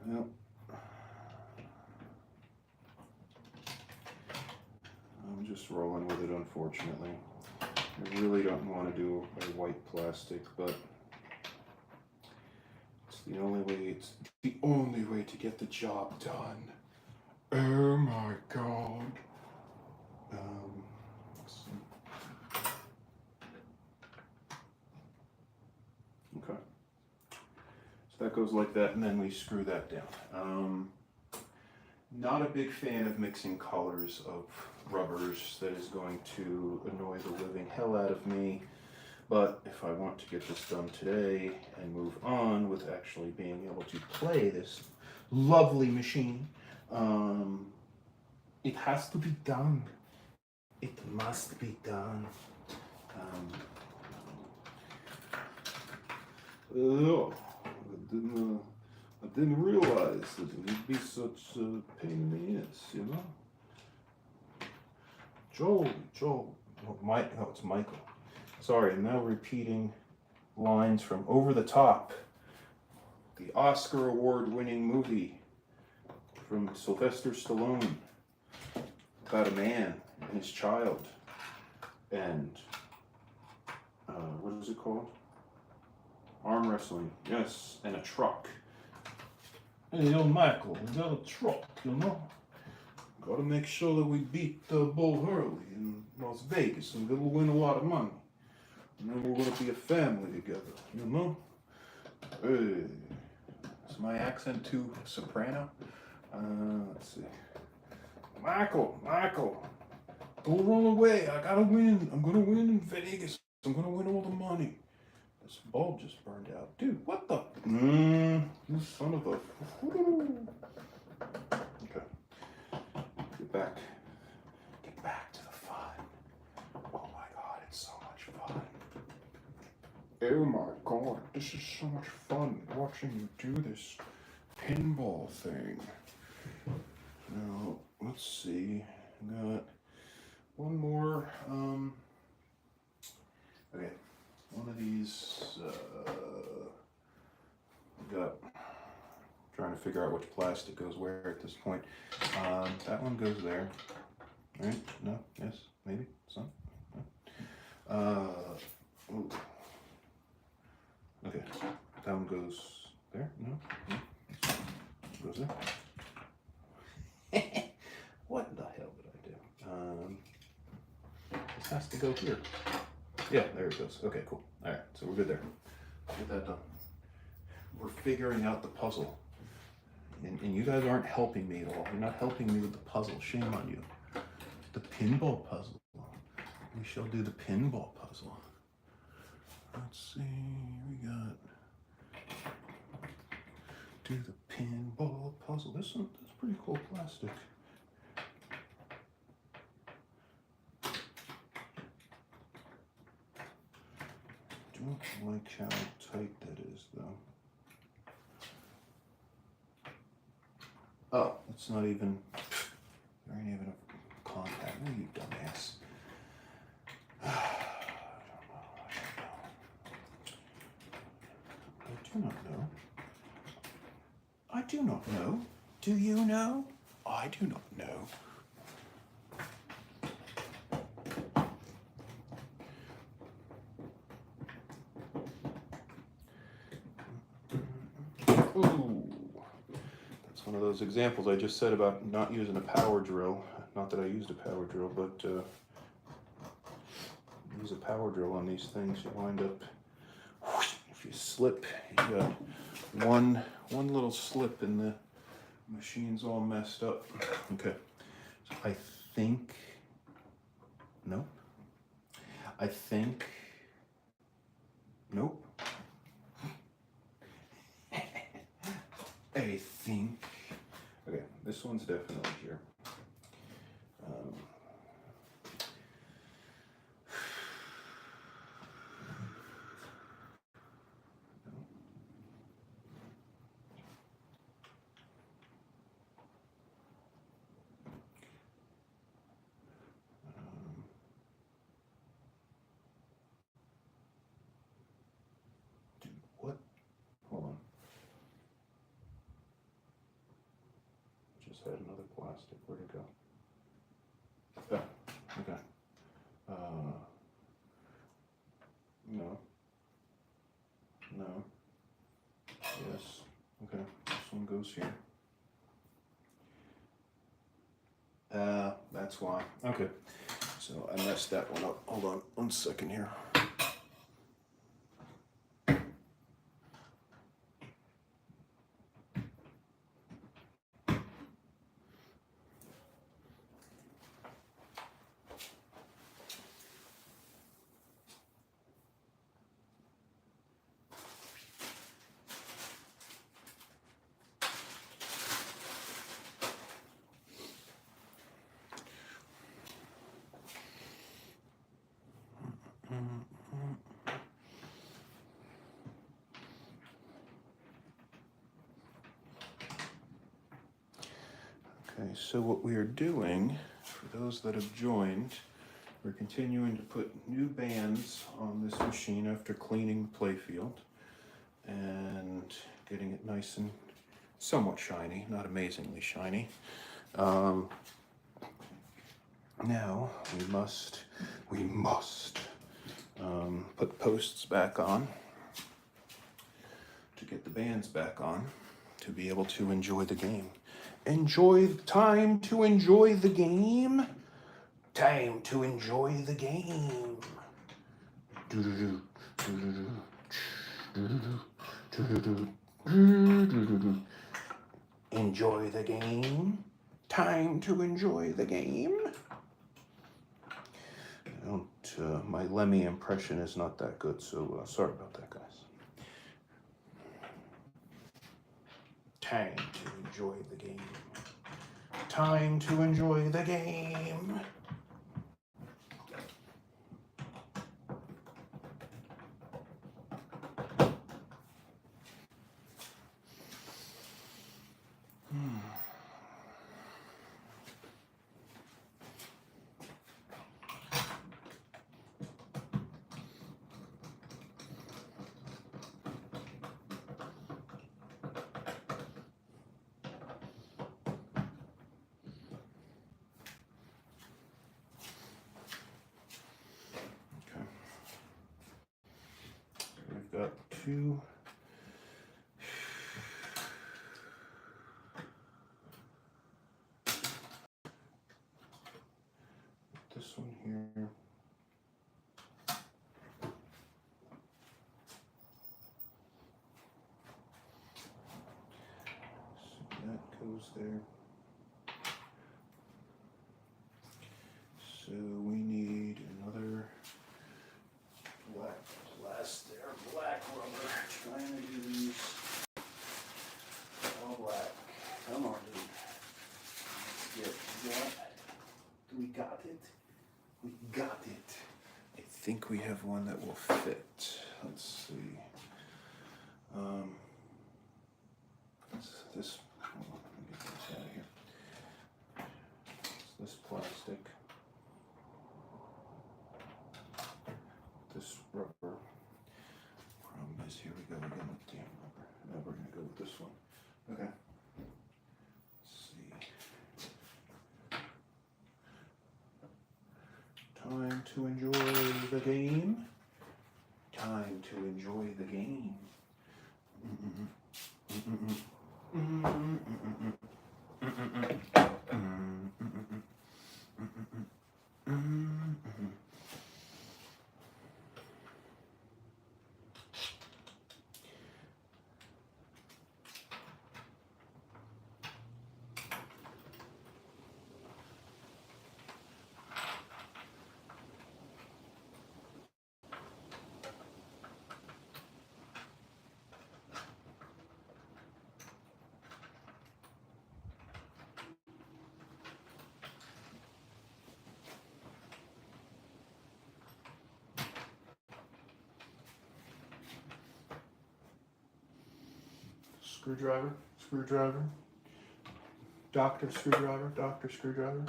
Well, I'm just rolling with it, unfortunately. I really don't want to do a white plastic, but it's the only way. It's the only way to get the job done. Oh my God. Okay. So that goes like that, and then we screw that down. Not a big fan of mixing colors of rubbers. That is going to annoy the living hell out of me. But if I want to get this done today and move on with actually being able to play this lovely machine, it has to be done. It must be done. I didn't realize that it would be such a pain in the ass, you know? Joel, it's Michael. Sorry, I'm now repeating lines from Over the Top, the Oscar Award-winning movie from Sylvester Stallone about a man and his child, and what is it called? Arm wrestling, yes, and a truck. Hey, yo, Michael, we got a truck, you know? Gotta make sure that we beat Bull Hurley in Las Vegas, and we'll win a lot of money. And then we're gonna be a family together, you know? Hey, is my accent too soprano? Let's see. Michael, don't run away. I gotta win. I'm gonna win in Vegas. I'm gonna win all the money. this bulb just burned out. Dude, what the? You son of a. Okay. Get back. Get back to the fun. Oh my God, it's so much fun. Oh my God, this is so much fun watching you do this pinball thing. Now, let's see. I got one more. Okay, one of these. Got trying to figure out which plastic goes where at this point. That one goes there. Right? No? Yes? Maybe? Some? No? Ooh. Okay. That one goes there? No? No? Goes there? What in the hell did I do? This has to go here. Yeah, there it goes. Okay, cool. All right, so we're good there. Get that done. We're figuring out the puzzle. And you guys aren't helping me at all. You're not helping me with the puzzle. Shame on you. The pinball puzzle. We shall do the pinball puzzle. Let's see, we got do the pinball puzzle. This one is pretty cool plastic. Don't like how tight that is though. Oh, it's not even, there ain't even a contact. Oh, you dumbass. I do not know. I do not know. Do you know? I do not know. Ooh. That's one of those examples I just said about not using a power drill. Not that I used a power drill, but use a power drill on these things, you wind up, if you slip, you got one little slip and the machine's all messed up. Okay, so I think, nope. I think, nope. I think, okay, this one's definitely here. Dude, what? Hold on. Just had another plastic. Where'd it go? Oh, okay. No. No. Yes. Okay. This one goes here. That's why. Okay. So I messed that one up. Hold on 1 second here. Okay, so what we are doing, for those that have joined, we're continuing to put new bands on this machine after cleaning the playfield and getting it nice and somewhat shiny, not amazingly shiny. Now we must put posts back on to get the bands back on to be able to enjoy the game. Time to enjoy the game. Time to enjoy the game. Enjoy the game. Time to enjoy the game. My Lemmy impression is not that good, so sorry about that, guys. time to enjoy the game. Time to enjoy the game. We've got two. This one here. So that goes there. So we need another black plastic or black rubber. Trying to do these all black. Come on, dude. Let's get that. We got it. We got it. I think we have one that will fit. Let's see. This. Hold on, let me get this out of here. It's this plastic. This rubber. Problem is, here we go again with damn rubber. Now we're gonna go with this one. Okay. Time to enjoy the game. Time to enjoy the game. Screwdriver, screwdriver, doctor screwdriver, doctor screwdriver.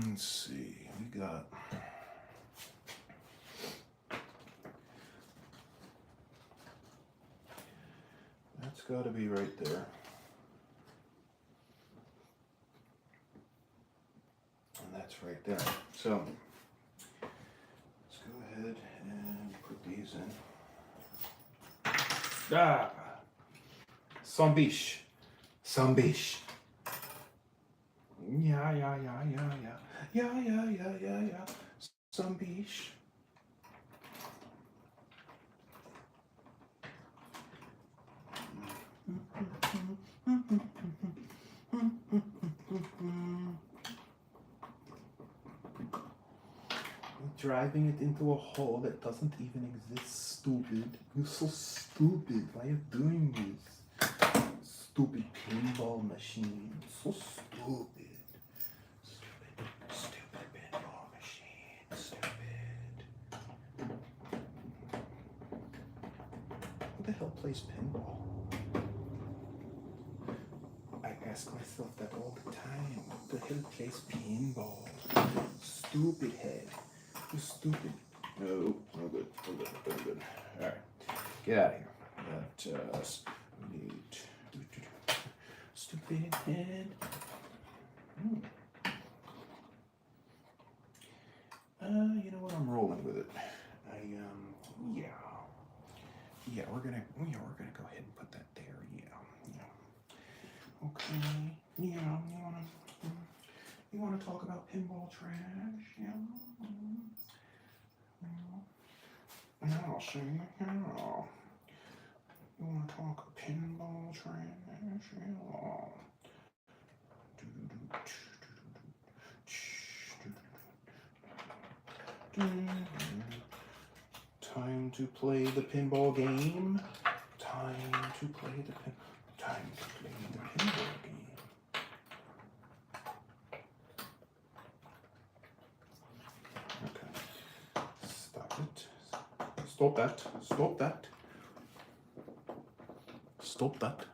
Let's see, we got that's got to be right there. And that's right there. So let's go ahead and put these in. Ah! Sambish. Sambish. Yeah. Sambish. Driving it into a hole that doesn't even exist, stupid. You're so stupid. Why are you doing this? Stupid pinball machine. So stupid. Stupid pinball machine. Stupid. Who the hell plays pinball? I ask myself that all the time. Who the hell plays pinball? Stupid head. You're stupid. No, no good. No good. No good. All right, get out of here. That we need stupid head. You know what? I'm rolling with it. Yeah, we're gonna go ahead and put that there. Yeah. Okay. Yeah. You wanna talk about pinball trash? Yeah. Yeah. I'll show you. Yeah. You wanna talk pinball trash? Yeah. Time to play the pinball game. Time to play the pinball game. Okay. Stop it. Stop that. Stop that. Stop that.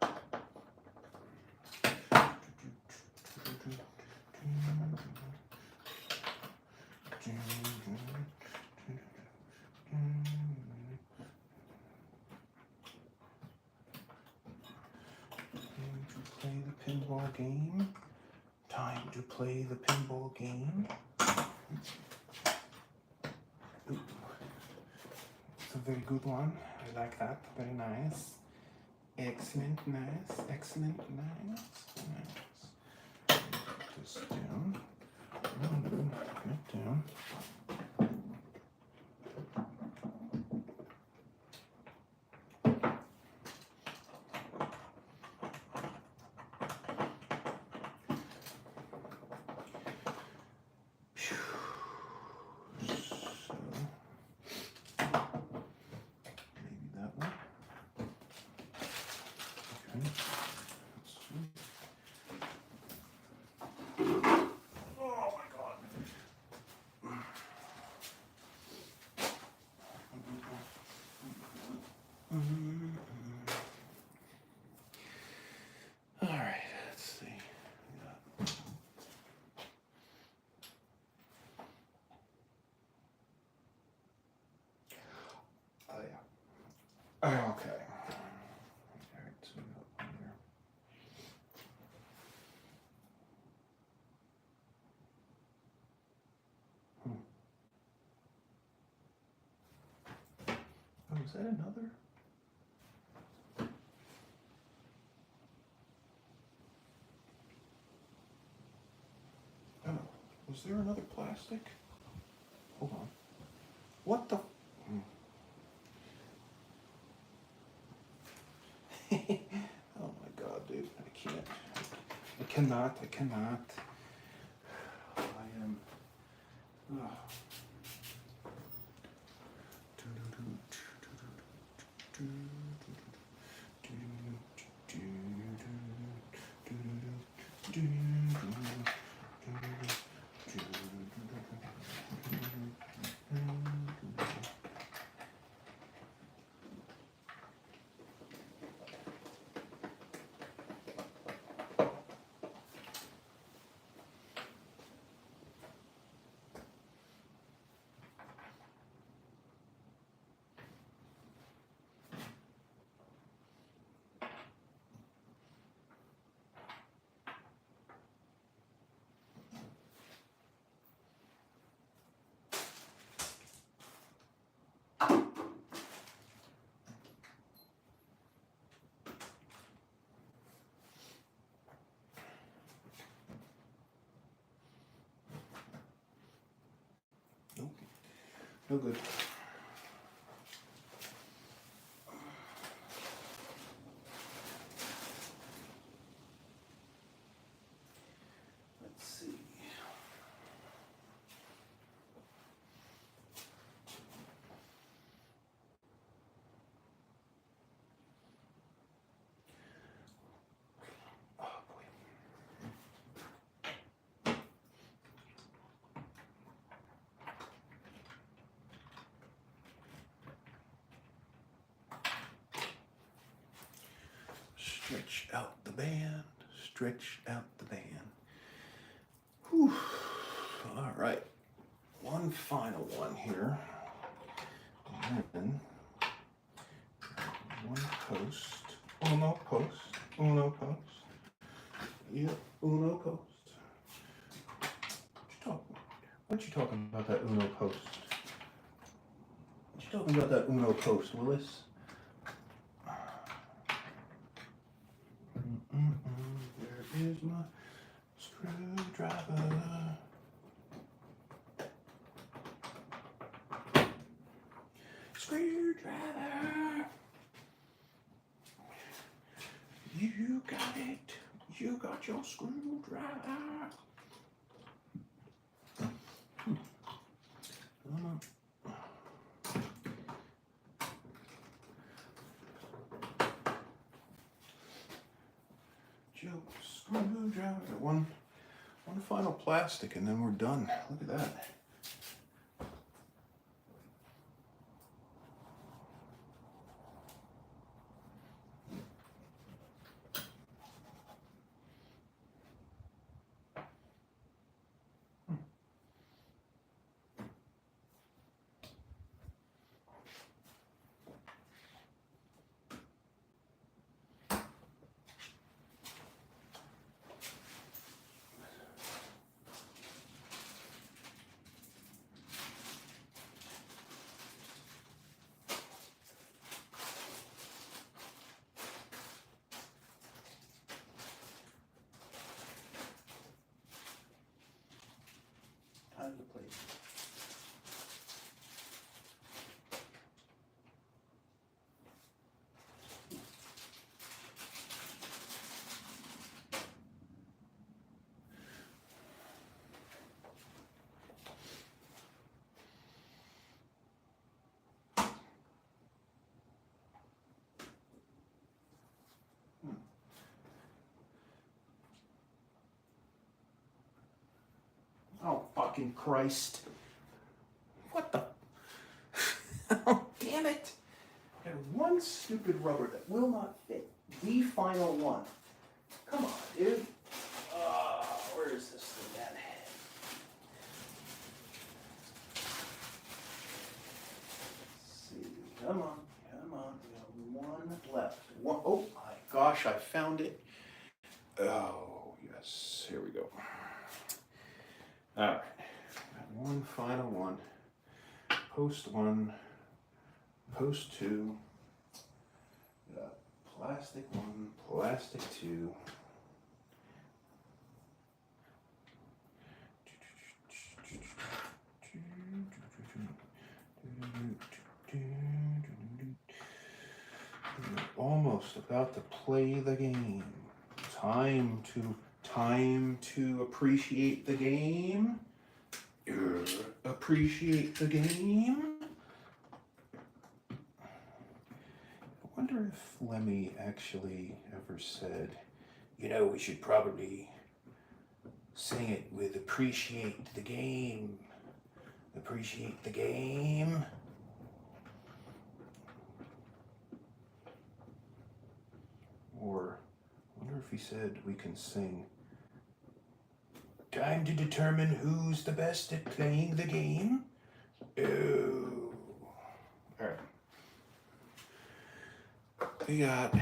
Pinball game. Time to play the pinball game. Ooh. It's a very good one. I like that. Very nice. Excellent. Nice. Excellent. Nice. Nice. Put this down. Put it down. All right, let's see. Oh yeah. Okay. All right, so up here. Oh, is that another? Oh, was there another plastic? Hold on. What the? Oh my God, dude. I can't. I cannot. I am. Oh. Nope. No good. Let's see. Oh boy. Stretch out the band. Stretch out the band. Whew. All right. One final one here. And then one post. Uno post. Uno post. Yep, Uno post. What you talking about that Uno post? What you talking about that Uno post, Willis? my screwdriver? Screwdriver. You got it. You got your screwdriver. Joe screwdriver. One final plastic, and then we're done. Look at that. Time to play. Oh, fucking Christ. What the? Oh, damn it. There's one stupid rubber that will not fit. The final one. Come on, dude. Where is this thing at? Let's see. Come on. We got one left. Oh my gosh, I found it. Oh, yes. Here we go. All right, one final one, post 1, post 2, plastic 1, plastic 2. We're almost about to play the game. Time to appreciate the game. Appreciate the game. I wonder if Lemmy actually ever said, you know, we should probably sing it with appreciate the game. Appreciate the game. Or I wonder if he said we can sing time to determine who's the best at playing the game. Oh. All right. We got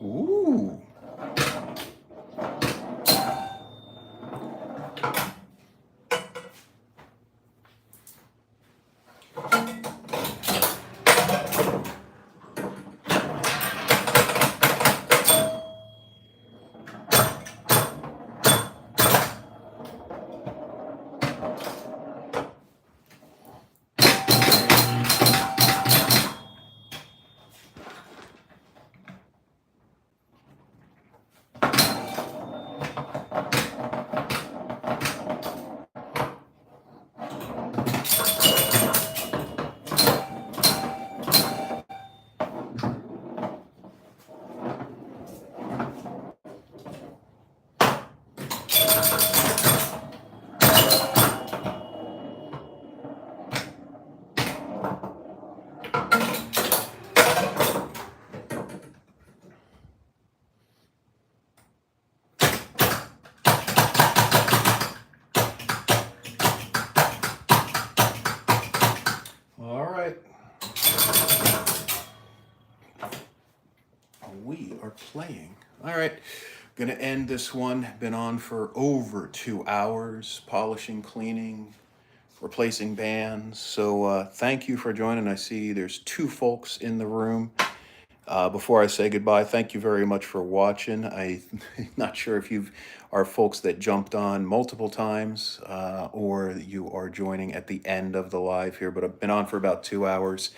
Ooh. Playing. All right, gonna end this one. Been on for over 2 hours, polishing, cleaning, replacing bands. So thank you for joining. I see there's 2 folks in the room. Before I say goodbye, thank you very much for watching. I'm not sure if you are folks that jumped on multiple times or you are joining at the end of the live here, but I've been on for about 2 hours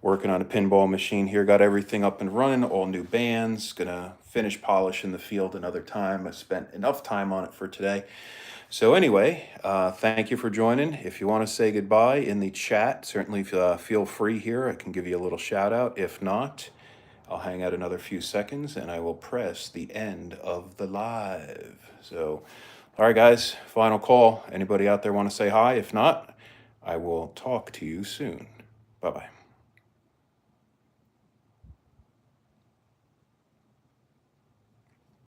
working on a pinball machine here. Got everything up and running, all new bands. Gonna finish polishing the field another time. I spent enough time on it for today. So anyway, thank you for joining. If you want to say goodbye in the chat, certainly feel free here. I can give you a little shout out. If not, I'll hang out another few seconds and I will press the end of the live. So, all right, guys, final call. Anybody out there want to say hi? If not, I will talk to you soon. Bye-bye.